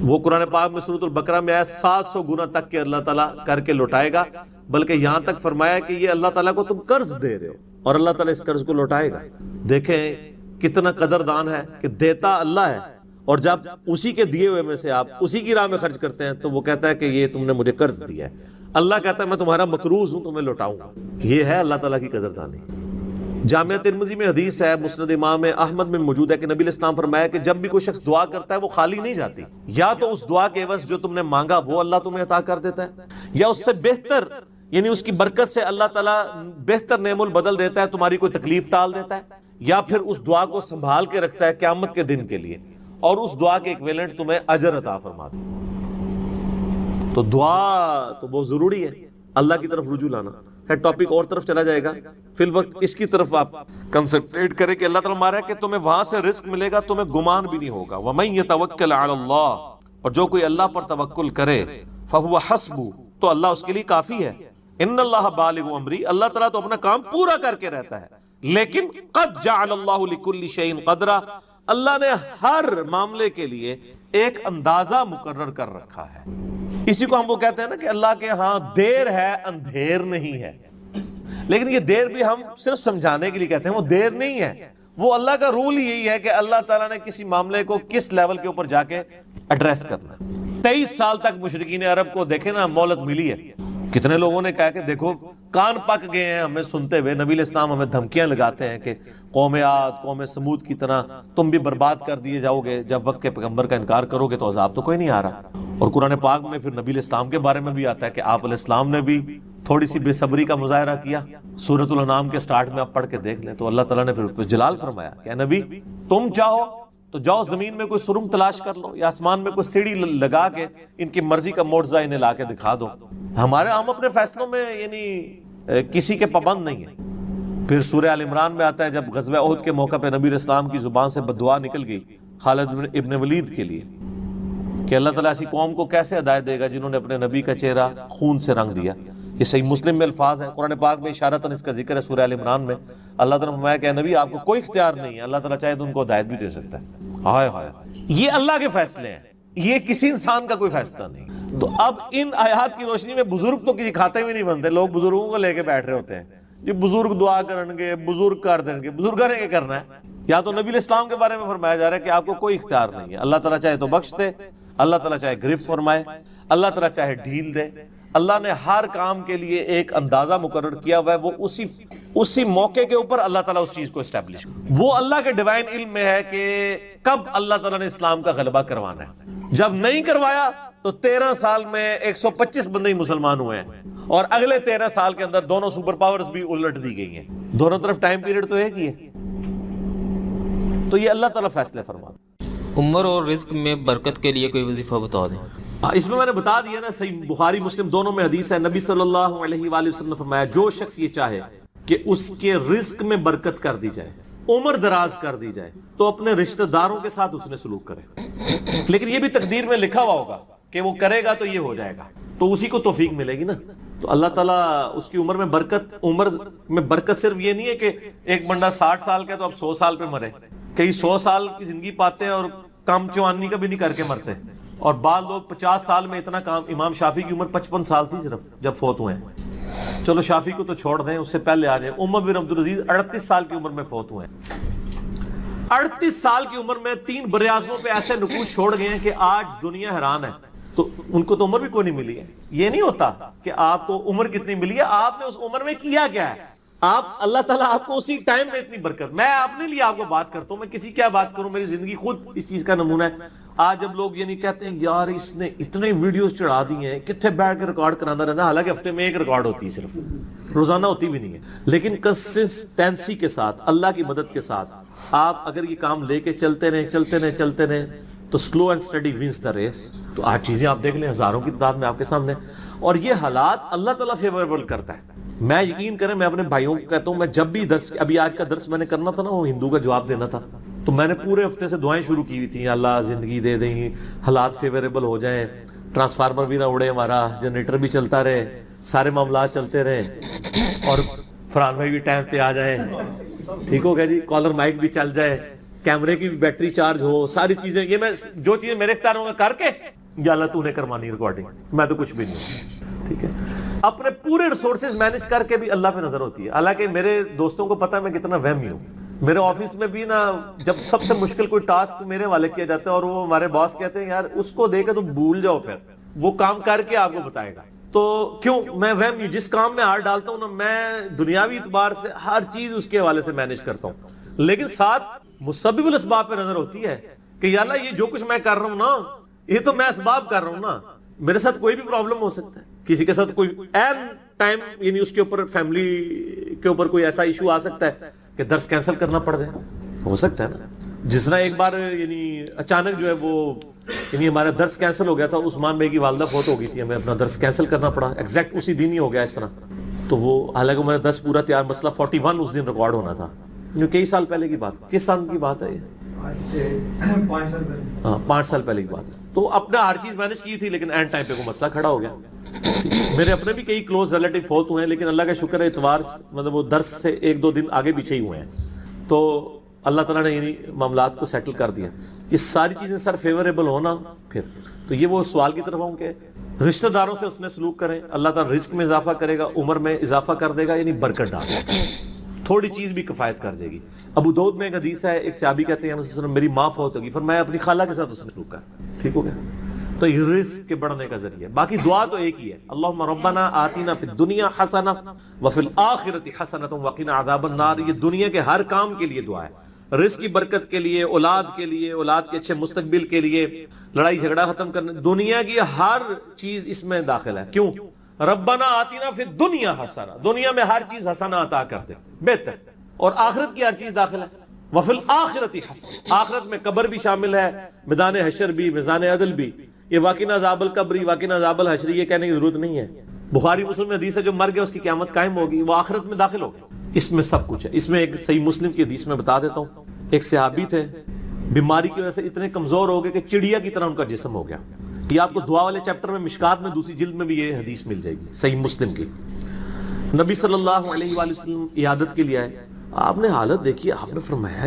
وہ قرآن پاک میں سورۃ البقرہ میں آیا 700 گنا تک کہ اللہ تعالیٰ کر کے لوٹائے گا, بلکہ یہاں تک فرمایا کہ یہ اللہ تعالیٰ کو تم قرض دے رہے ہو اور اللہ تعالیٰ اس قرض کو لوٹائے گا. دیکھیں کتنا قدردان ہے کہ دیتا اللہ ہے, اور جب اسی کے دیے ہوئے میں سے آپ اسی کی راہ میں خرچ کرتے ہیں تو وہ کہتا ہے کہ یہ تم نے مجھے قرض دیا ہے. اللہ کہتا ہے میں تمہارا مقروض ہوں, تمہیں لوٹاؤں گا. یہ ہے اللہ تعالیٰ کی قدردانی. جامعہ ترمذی میں حدیث ہے, مسند امام احمد میں موجود ہے کہ نبی علیہ السلام فرمایا کہ جب بھی کوئی شخص دعا کرتا ہے وہ خالی نہیں جاتی. یا تو اس دعا کے عوض جو تم نے مانگا وہ اللہ تمہیں عطا کر دیتا ہے, یا اس سے بہتر یعنی اس کی برکت سے اللہ تعالیٰ بہتر نعم البدل دیتا ہے, تمہاری کوئی تکلیف ٹال دیتا ہے, یا پھر اس دعا کو سنبھال کے رکھتا ہے قیامت کے دن کے لیے, اور اس دعا کے ایکویلنٹ تمہیں اجر عطا فرماتا ہے. تو دعا تو بہت ضروری ہے, اللہ کی طرف رجوع لانا ہے. ٹاپک اور طرف چلا جائے گا, فی الوقت اس کی طرف آپ کنسنٹریٹ کریں کہ اللہ تعالیٰ مارا ہے کہ تمہیں وہاں سے رزق ملے گا, تمہیں گمان بھی نہیں ہوگا. وَمَن يَتَوَكَّلْ عَلَى اللَّهِ, اور جو کوئی اللہ پر توکل کرے, فَهُوَ حَسْبُهُ, تو اللہ اس کے لیے کافی ہے. ان اللہ بالغ امری, اللہ تعالیٰ تو اپنا کام پورا کر کے رہتا ہے. لیکن قد جعل اللہ لكل شيء قدرا, اللہ نے ہر معاملے کے لیے ایک اندازہ مقرر کر رکھا ہے. اسی کو ہم وہ کہتے ہیں نا کہ اللہ کے ہاں دیر ہے اندھیر نہیں ہے. لیکن یہ دیر بھی ہم صرف سمجھانے کے لیے کہتے ہیں, وہ دیر نہیں ہے, وہ اللہ کا رول ہی یہی ہے کہ اللہ تعالیٰ نے کسی معاملے کو کس لیول کے اوپر جا کے ایڈریس کرنا ہے. 23 سال تک مشرکین عرب کو دیکھیں نا مہلت ملی ہے. کتنے لوگوں نے کہا کہ دیکھو کان پک گئے ہیں ہمیں سنتے ہوئے, نبی علیہ السلام ہمیں دھمکیاں لگاتے ہیں کہ قوم عاد قوم سمود کی طرح تم بھی برباد کر دیے جاؤ گے, جب وقت کے پیغمبر کا انکار کرو گے تو عذاب تو کوئی نہیں آ رہا. اور قرآن پاک میں پھر نبی علیہ السلام کے بارے میں بھی آتا ہے کہ آپ علیہ السلام نے بھی تھوڑی سی بے صبری کا مظاہرہ کیا. سورۃ الانعام کے سٹارٹ میں آپ پڑھ کے دیکھ لیں تو اللہ تعالیٰ نے پھر جلال فرمایا کہ اے نبی تم چاہو تو جاؤ زمین میں کوئی سرنگ تلاش کر لو, یا آسمان میں کوئی سیڑھی لگا کے ان کی مرضی کا معجزہ انہیں لا کے دکھا دو. ہمارے ہم اپنے فیصلوں میں یعنی کسی کے پابند نہیں ہیں. پھر سورہ آل عمران میں آتا ہے جب غزوہ احد کے موقع پہ نبی علیہ السلام کی زبان سے بددعا نکل گئی خالد ابن ولید کے لیے کہ اللہ تعالیٰ ایسی قوم کو کیسے ہدایت دے گا جنہوں نے اپنے نبی کا چہرہ خون سے رنگ دیا. یہ صحیح مسلم میں الفاظ ہیں, قرآن پاک میں اشارتاً اس کا ذکر ہے. سورہ آل عمران میں اللہ تعالیٰ نے فرمایا کہ نبی آپ کو کوئی اختیار نہیں ہے, اللہ تعالیٰ چاہے تو ان کو ہدایت بھی دے سکتا ہے. ہائے ہائے, یہ اللہ کے فیصلے ہیں, یہ کسی انسان کا کوئی فیصلہ نہیں. تو اب ان آیات کی روشنی میں بزرگ تو کسی کھاتے میں نہیں بنتے, لوگ بزرگوں کو لے کے بیٹھ رہے ہوتے ہیں یہ بزرگ دعا کریں گے, بزرگ کر دیں گے. بزرگوں نے کیا کرنا ہے؟ یا تو نبی علیہ السلام کے بارے میں فرمایا جا رہا ہے کہ آپ کو کوئی اختیار نہیں ہے, اللہ تعالیٰ چاہے تو بخش دے, اللہ تعالیٰ چاہے گرفت فرمائے, اللہ تعالیٰ چاہے ڈھیل دے. اللہ نے ہر کام کے لیے ایک اندازہ مقرر کیا ہوا ہے, وہ اسی موقع کے اوپر اللہ تعالیٰ اس چیز کو اسٹیبلش, وہ اللہ کے ڈیوائن علم میں ہے کہ کب اللہ تعالیٰ نے اسلام کا غلبہ کروانا ہے. جب نہیں کروایا تو 13 سال میں 125 بندے ہی مسلمان ہوئے ہیں, اور اگلے 13 سال کے اندر دونوں سپر پاورز بھی الٹ دی گئی ہیں. دونوں طرف ٹائم پیریڈ تو ایک ہی ہے. تو یہ اللہ تعالیٰ فیصلے فرماتا. عمر اور رزق میں برکت کے لیے کوئی وظیفہ بتا دیں. اس میں نے بتا دیا نا, صحیح بخاری مسلم دونوں میں حدیث ہے, نبی صلی اللہ علیہ وآلہ وسلم نے فرمایا جو شخص یہ چاہے کہ اس کے رزق میں برکت کر دی جائے, عمر دراز کر دی جائے, تو اپنے رشتہ داروں کے ساتھ اس نے سلوک کرے. لیکن یہ بھی تقدیر میں لکھا ہوا ہوگا کہ وہ کرے گا تو یہ ہو جائے گا, تو اسی کو توفیق ملے گی نا. تو اللہ تعالیٰ اس کی عمر میں برکت صرف یہ نہیں ہے کہ ایک بندہ 60 سال کا ہے تو اب 100 سال پہ مرے. کئی 100 سال کی زندگی پاتے ہیں اور کام چوانی کا بھی نہیں کر کے مرتے, اور بعض لوگ 50 سال میں اتنا کام. امام شافعی کی عمر 55 سال تھی صرف جب فوت ہوئے ہیں. چلو شافعی کو تو چھوڑ دیں, اس سے پہلے آ جائیں. عمر بن عبدالعزیز 38 سال کی عمر میں فوت ہوئے ہیں. 38 سال کی عمر میں 3 براعظموں پہ ایسے نقوش چھوڑ گئے ہیں کہ آج دنیا حیران ہے. تو ان کو تو عمر بھی کوئی نہیں ملی ہے. یہ نہیں ہوتا کہ آپ کو عمر کتنی ملی ہے, آپ نے اس عمر میں کیا کیا ہے. آپ اللہ تعالیٰ آپ کو اسی ٹائم میں اتنی برکت. میں اپنے لیے آپ کو بات کرتا ہوں, میں کسی کیا بات کروں, میری زندگی خود اس چیز کا نمونہ ہے. آج جب لوگ یعنی کہتے ہیں یار اس نے اتنے ویڈیوز چڑھا دی ہیں، کتنے بیٹھ کے ریکارڈ کرانا رہنا، حالانکہ ہفتے میں ایک ریکارڈ ہوتی ہے، صرف روزانہ ہوتی بھی نہیں ہے، لیکن کنسسٹنسی کے ساتھ، اللہ کی مدد کے ساتھ آپ اگر یہ کام لے کے چلتے رہیں تو slow and steady wins the race. تو آج چیزیں آپ دیکھ لیں ہزاروں کی تعداد میں آپ کے سامنے، اور یہ حالات اللہ تعالیٰ فیوریبل کرتا ہے. میں یقین کریں، میں اپنے بھائیوں کو کہتا ہوں، میں جب بھی درس، ابھی آج کا درس میں نے کرنا تھا نا، وہ ہندو کا جواب دینا تھا، تو میں نے پورے ہفتے سے دعائیں شروع کی ہوئی تھیں، اللہ زندگی دے دیں، حالات فیوریبل ہو جائیں، ٹرانسفارمر بھی نہ اڑے ہمارا، جنریٹر بھی چلتا رہے، سارے معاملات چلتے رہے، اور فرحان بھائی بھی ٹائم پہ آ جائیں، ٹھیک ہو گیا جی، کالر مائک بھی چل جائے، کیمرے کی بھی بیٹری چارج ہو، ساری چیزیں، یہ میں جو چیزیں میرے اختیار ہوں گے کر کے، یا اللہ تو نے کروانی ریکارڈنگ، میں تو کچھ بھی نہیں ہوں، ٹھیک ہے. اپنے پورے ریسورسز مینج کر کے بھی اللہ پہ نظر ہوتی ہے. حالانکہ میرے دوستوں کو پتا ہے میں کتنا وہمی ہوں. میرے آفس میں بھی نا، جب سب سے مشکل کوئی ٹاسک میرے والے کیا جاتا ہے اور وہ ہمارے باس کہتے ہیں یار اس کو دے کے تو بھول جاؤ، پھر وہ کام کر کے آپ کو بتائے گا. تو کیوں میں وہمی ہوں، جس کام میں ہاتھ ڈالتا ہوں نا، میں دنیاوی اعتبار سے ہر چیز اس کے حوالے سے مینج کرتا ہوں، لیکن ساتھ مسبب الاسباب پہ نظر ہوتی ہے کہ یا اللہ یہ جو کچھ میں کر رہا ہوں نا، یہ تو میں اسباب کر رہا ہوں نا، میرے ساتھ کوئی بھی پرابلم ہو سکتا ہے، کسی کے ساتھ کوئی این ٹائم، یعنی اس کے اوپر فیملی کے اوپر کوئی ایسا ایشو آ سکتا ہے کہ درس کینسل کرنا پڑ جائے، ہو سکتا ہے نا. جس طرح ایک بار یعنی اچانک جو ہے وہ یعنی ہمارا درس کینسل ہو گیا تھا، عثمان بھائی کی والدہ فوت ہو گئی تھی، ہمیں اپنا درس کینسل کرنا پڑا، ایگزیکٹ اسی دن ہی ہو گیا اس طرح. تو وہ حالانکہ میرا درس پورا تیار، مسئلہ 41 اس دن ریکارڈ ہونا تھا، جو کئی سال پہلے کی بات. کس سال کی بات ہے یہ؟ 5 سال پہلے کی بات ہے. تو اپنا ہر چیز مینج کی تھی، لیکن اینڈ ٹائم پہ کوئی مسئلہ کھڑا ہو گیا. میرے اپنے بھی کئی کلوز ریلیٹیو فوت ہوئے ہیں، لیکن اللہ کا شکر ہے اتوار مطلب وہ درس سے 1-2 دن آگے پیچھے ہی ہوئے ہیں، تو اللہ تعالیٰ نے یعنی معاملات کو سیٹل کر دیا. یہ ساری چیزیں سر فیوریبل ہونا، پھر تو یہ وہ سوال کی طرف ہوں کہ رشتہ داروں سے اس نے سلوک کریں، اللہ تعالیٰ رزق میں اضافہ کرے گا، عمر میں اضافہ کر دے گا، یعنی برکت ڈال دے گا، تھوڑی چیز بھی کفایت کر دے گی. ابو داؤد میں ایک حدیث ہے، ایک صحابی کہتے ہیں میری ماں فوت ہوگی، فرمایا اپنی خالہ کے ساتھ اس نے سلوک کر، ٹھیک ہو گیا. تو یہ رزق کے بڑھنے کا ذریعہ. باقی دعا تو ایک ہی ہے، اللہم ربنا آتینا فی الدنیا حسنہ وفی الآخرۃ حسنۃ وقنا عذاب النار. یہ دنیا کے ہر کام کے لیے دعا ہے، رزق کی برکت کے لیے، اولاد کے لیے، اولاد کے اچھے مستقبل کے لیے، لڑائی جھگڑا ختم کرنے، دنیا کی ہر چیز اس میں داخل ہے. کیوں؟ ربنا آتینا فی الدنیا حسنہ، دنیا میں ہر چیز حسنہ عطا کر دے، بہتر، اور آخرت کی ہر چیز داخل ہے. وفی الآخرۃ حسنہ، آخرت میں قبر بھی شامل ہے، میدان حشر بھی، میدان عدل بھی. یہ واقعہ عذاب القبری، واقعہ عذاب الحشر، یہ کہنے کی ضرورت نہیں ہے. بخاری مسلم میں حدیث ہے جو مر گیا اس کی قیامت قائم ہوگی، وہ آخرت میں داخل ہوگا. اس میں سب کچھ ہے. اس میں ایک صحیح مسلم کی حدیث میں بتا دیتا ہوں، ایک صحابی تھے، بیماری کی وجہ سے اتنے کمزور ہو گئے کہ چڑیا کی طرح ان کا جسم ہو گیا. یہ آپ کو دعا والے چیپٹر میں مشکات میں دوسری جلد میں بھی یہ حدیث مل جائے گی، صحیح مسلم کی. نبی صلی اللہ علیہ وآلہ وسلم عیادت کے لیے آئے. آپ نے حالت دیکھی، آپ نے فرمایا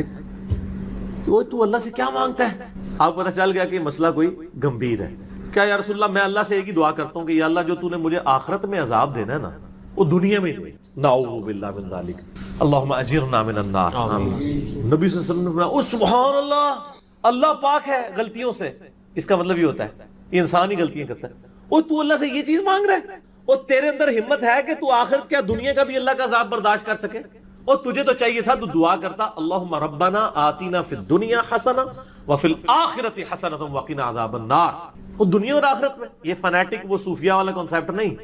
وہ تو اللہ سے کیا مانگتا ہے؟ آپ کو پتہ چل گیا کہ مسئلہ کوئی گمبھیر ہے. کیا یا رسول اللہ، میں اللہ سے ایک ہی دعا کرتا ہوں کہ یا اللہ جو تو نے مجھے آخرت میں عذاب دینا ہے نا، وہ دنیا میں نہیں. نعوذ باللہ من ذالک، اللہم اجرنا من النار. آمین. نبی صلی اللہ علیہ وسلم نے فرمایا سبحان اللہ، اللہ پاک ہے غلطیوں سے. اس کا مطلب یہ ہوتا ہے یہ انسان ہی غلطیاں کرتا ہے. اور تو اللہ سے یہ چیز مانگ رہا ہے، اور تیرے اندر ہمت ہے کہ تو آخرت کیا دنیا کا بھی اللہ کا عذاب برداشت کر سکے. اور تجھے تو چاہیے تھا تو دعا کرتا اللہم ربنا آتینا فی الدنیا حسنہ وفی الآخرۃ حسنۃ وقنا عذاب النار. وہ دنیا اور آخرت میں، یہ فنیٹک وہ صوفیہ والا کنسیپٹ نہیں،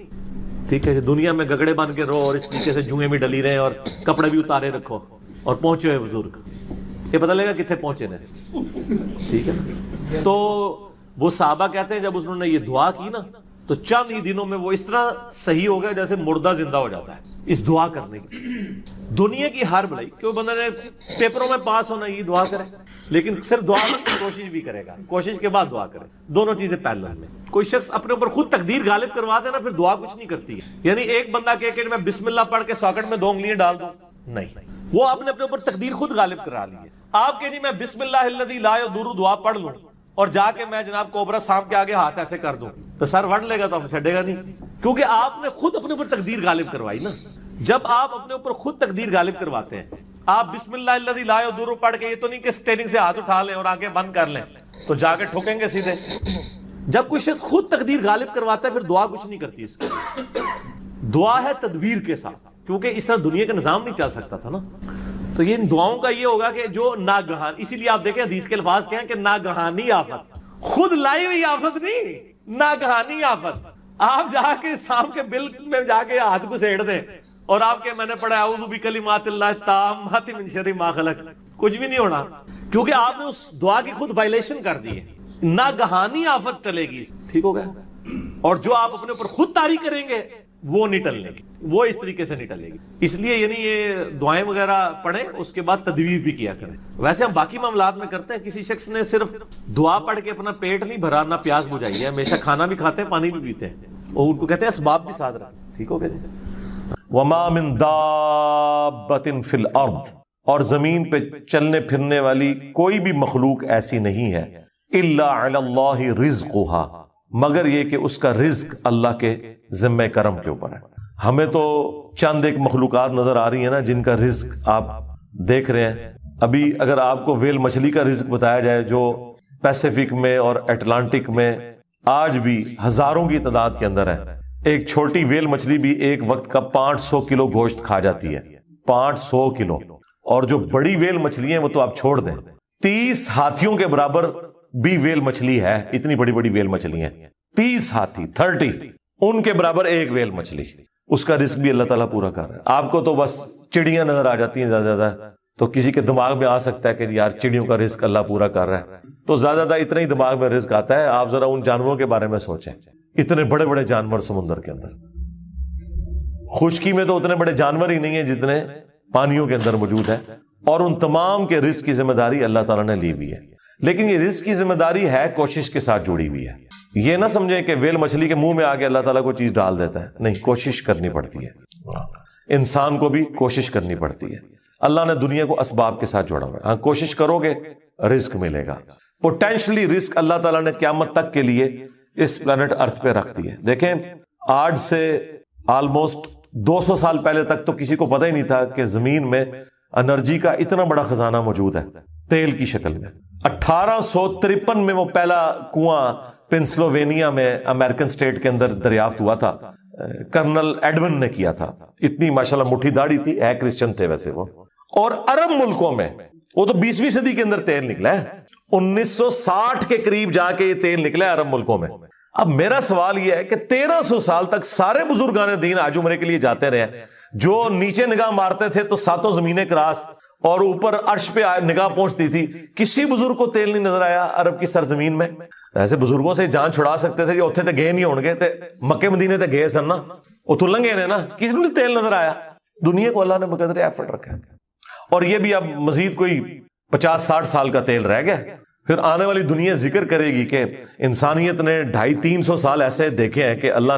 ٹھیک ہے کہ دنیا میں گگڑے بن کے رہو اور اس طریقے سے جوئیں بھی ڈلی رہے اور کپڑے بھی اتارے رکھو اور پہنچے ہوئے بزرگ، یہ پتہ لگا کتنے پہنچے نے، ٹھیک ہے نا. تو وہ صحابہ کہتے ہیں جب انہوں نے یہ دعا کی نا تو چند ہی دنوں میں وہ اس طرح صحیح ہو گیا جیسے مردہ زندہ ہو جاتا ہے اس دعا کرنے کی. دنیا کی ہر بھلائی، کیوں بندہ نے پیپروں میں پاس ہونا یہ دعا کرے، لیکن صرف دعا کی کوشش بھی کرے گا، کوشش کے بعد دعا کرے، دونوں چیزیں پیرلل میں. کوئی شخص اپنے اوپر خود تقدیر غالب کروا دے نا، پھر دعا کچھ نہیں کرتی ہے. یعنی ایک بندہ کہے کہ میں بسم اللہ پڑھ کے ساکٹ میں 2 انگلیاں ڈال دوں، نہیں، وہ آپ نے اپنے اوپر تقدیر خود غالب کرا لی ہے. آپ کہ نہیں میں بسم اللہ الذی لا یضر دعا پڑھ لوں اور جا کے میں جناب کوبرا سانپ کے آگے ہاتھ ایسے کر دوں تو سر وڑ لے گا تو ہم چھڑے گا نہیں، کیونکہ آپ نے خود اپنے اوپر تقدیر غالب کروائی نا. جب آپ اپنے اوپر خود تقدیر غالب کرواتے ہیں، آپ بسم اللہ الذی لا یضر پڑھ کے یہ تو نہیں کہ اسٹیئرنگ سے ہاتھ اٹھا لیں اور آنکھیں بند کر لیں تو جا کے ٹھوکیں گے سیدھے. جب کوئی شخص خود تقدیر غالب کرواتا ہے پھر دعا کچھ نہیں کرتی. اس کی دعا ہے تدبیر کے ساتھ، کیونکہ اس طرح دنیا کا نظام نہیں چل سکتا تھا نا. تو یہ ان دعاؤں کا یہ ہوگا کہ جو ناگہان، اسی لیے آپ دیکھیں حدیث کے الفاظ کہیں کہ ناگہانی آفت خود لائی ہوئی آفت نہیں، ناگہانی آفت. آپ جا کے سانپ کے بل میں جا کے ہاتھ کو سیڑ دیں اور آپ کے میں نے پڑھا اعوذ بکلمات اللہ التامات من شر ما خلق، کچھ بھی نہیں ہونا، کیونکہ آپ نے اس دعا کی خود وائلیشن کر دی ہے. ناگہانی آفت ٹلے گی. ٹھیک ہو گیا. اور جو آپ اپنے اوپر خود طاری کریں گے وہ نہیں ٹلنے گی، وہ اس طریقے سے نہیں ٹلے گی. اس لیے یعنی یہ دعائیں وغیرہ پڑھیں، اس کے بعد تدبیر بھی کیا کریں. ویسے ہم باقی معاملات میں کرتے ہیں، کسی شخص نے صرف دعا پڑھ کے اپنا پیٹ نہیں بھرا، نہ پیاس بجھائی ہے، ہمیشہ کھانا بھی کھاتے ہیں، پانی بھی پیتے ہیں، اور ان کو کہتے ہیں اسباب بھی ساتھ رکھیں. ٹھیک ہو گیا. وما من دابۃ فی الارض، اور زمین پہ چلنے پھرنے والی کوئی بھی مخلوق ایسی نہیں ہے، الا علی اللہ رزقها، مگر یہ کہ اس کا رزق اللہ کے ذمہ کرم کے اوپر ہے. ہمیں تو چند ایک مخلوقات نظر آ رہی ہیں نا جن کا رزق آپ دیکھ رہے ہیں. ابھی اگر آپ کو ویل مچھلی کا رزق بتایا جائے جو پیسیفک میں اور اٹلانٹک میں آج بھی ہزاروں کی تعداد کے اندر ہے، ایک چھوٹی ویل مچھلی بھی ایک وقت کا 500 کلو گوشت کھا جاتی ہے. 500 کلو. اور جو بڑی ویل مچھلی ہیں وہ تو آپ چھوڑ دیں، 30 ہاتھیوں کے برابر بھی ویل مچھلی ہے. اتنی بڑی بڑی ویل مچھلی ہیں، 30 ہاتھی، 30 ان کے برابر ایک ویل مچھلی. اس کا رزق بھی اللہ تعالیٰ پورا کر رہا ہے. آپ کو تو بس چڑیاں نظر آ جاتی ہیں زیادہ زیادہ، تو کسی کے دماغ میں آ سکتا ہے کہ یار چڑیوں کا رزق اللہ پورا کر رہا ہے، تو زیادہ زیادہ اتنا ہی دماغ میں رزق آتا ہے. آپ ذرا ان جانوروں کے بارے میں سوچیں، اتنے بڑے بڑے جانور سمندر کے اندر. خشکی میں تو اتنے بڑے جانور ہی نہیں ہیں جتنے پانیوں کے اندر موجود ہے، اور ان تمام کے رزق کی ذمہ داری اللہ تعالیٰ نے لی ہوئی ہے. لیکن یہ رزق کی ذمہ داری ہے کوشش کے ساتھ جڑی ہوئی ہے. یہ نہ سمجھیں کہ ویل مچھلی کے منہ میں آگے اللہ تعالیٰ کو چیز ڈال دیتا ہے، نہیں، کوشش کرنی پڑتی ہے. انسان کو بھی کوشش کرنی پڑتی ہے. اللہ نے دنیا کو اسباب کے ساتھ جوڑا ہوا ہے. ہاں کوشش کرو گے رزق ملے گا. پوٹینشلی رزق اللہ تعالیٰ نے قیامت تک کے لیے اس پلانٹ ارتھ پہ رکھ دی ہے. دیکھیں آج سے آلموسٹ 200 سال پہلے تک تو کسی کو پتہ ہی نہیں تھا کہ زمین میں انرجی کا اتنا بڑا خزانہ موجود ہے تیل کی شکل میں. 1853 میں وہ پہلا کنواں پنسلوینیا میں امریکن سٹیٹ کے اندر دریافت ہوا تھا، کرنل ایڈون نے کیا تھا. اتنی ماشاءاللہ مٹھی داڑھی تھی، ہے کرسچن تھے ویسے وہ. اور عرب ملکوں میں وہ تو 20ویں صدی کے اندر تیل نکلا ہے، 1960 کے قریب جا کے یہ تیل نکلا ہے عرب ملکوں میں. اب میرا سوال یہ ہے کہ 1300 سال تک سارے بزرگان دین آج عمرے کے لیے جاتے رہے، جو نیچے نگاہ مارتے تھے تو ساتوں زمینیں کراس اور اوپر عرش پہ نگاہ پہنچتی تھی، کسی بزرگ کو تیل نہیں نظر آیا عرب کی سرزمین میں. ایسے بزرگوں سے جان چھڑا سکتے تھے، جو اتنے تے گئے نہیں ہون گے، تے مکے مدینے تے گئے سن نا، وہ تو لنگے نے نا، کسی نے تیل نظر آیا. دنیا کو اللہ نے بقدر ایفرٹ رکھا ہے. اور یہ بھی اب مزید کوئی 50-60 سال کا تیل رہ گیا. پھر آنے والی دنیا ذکر کرے گی کہ انسانیت نے 250-300 سال ایسے دیکھے ہیں کہ اللہ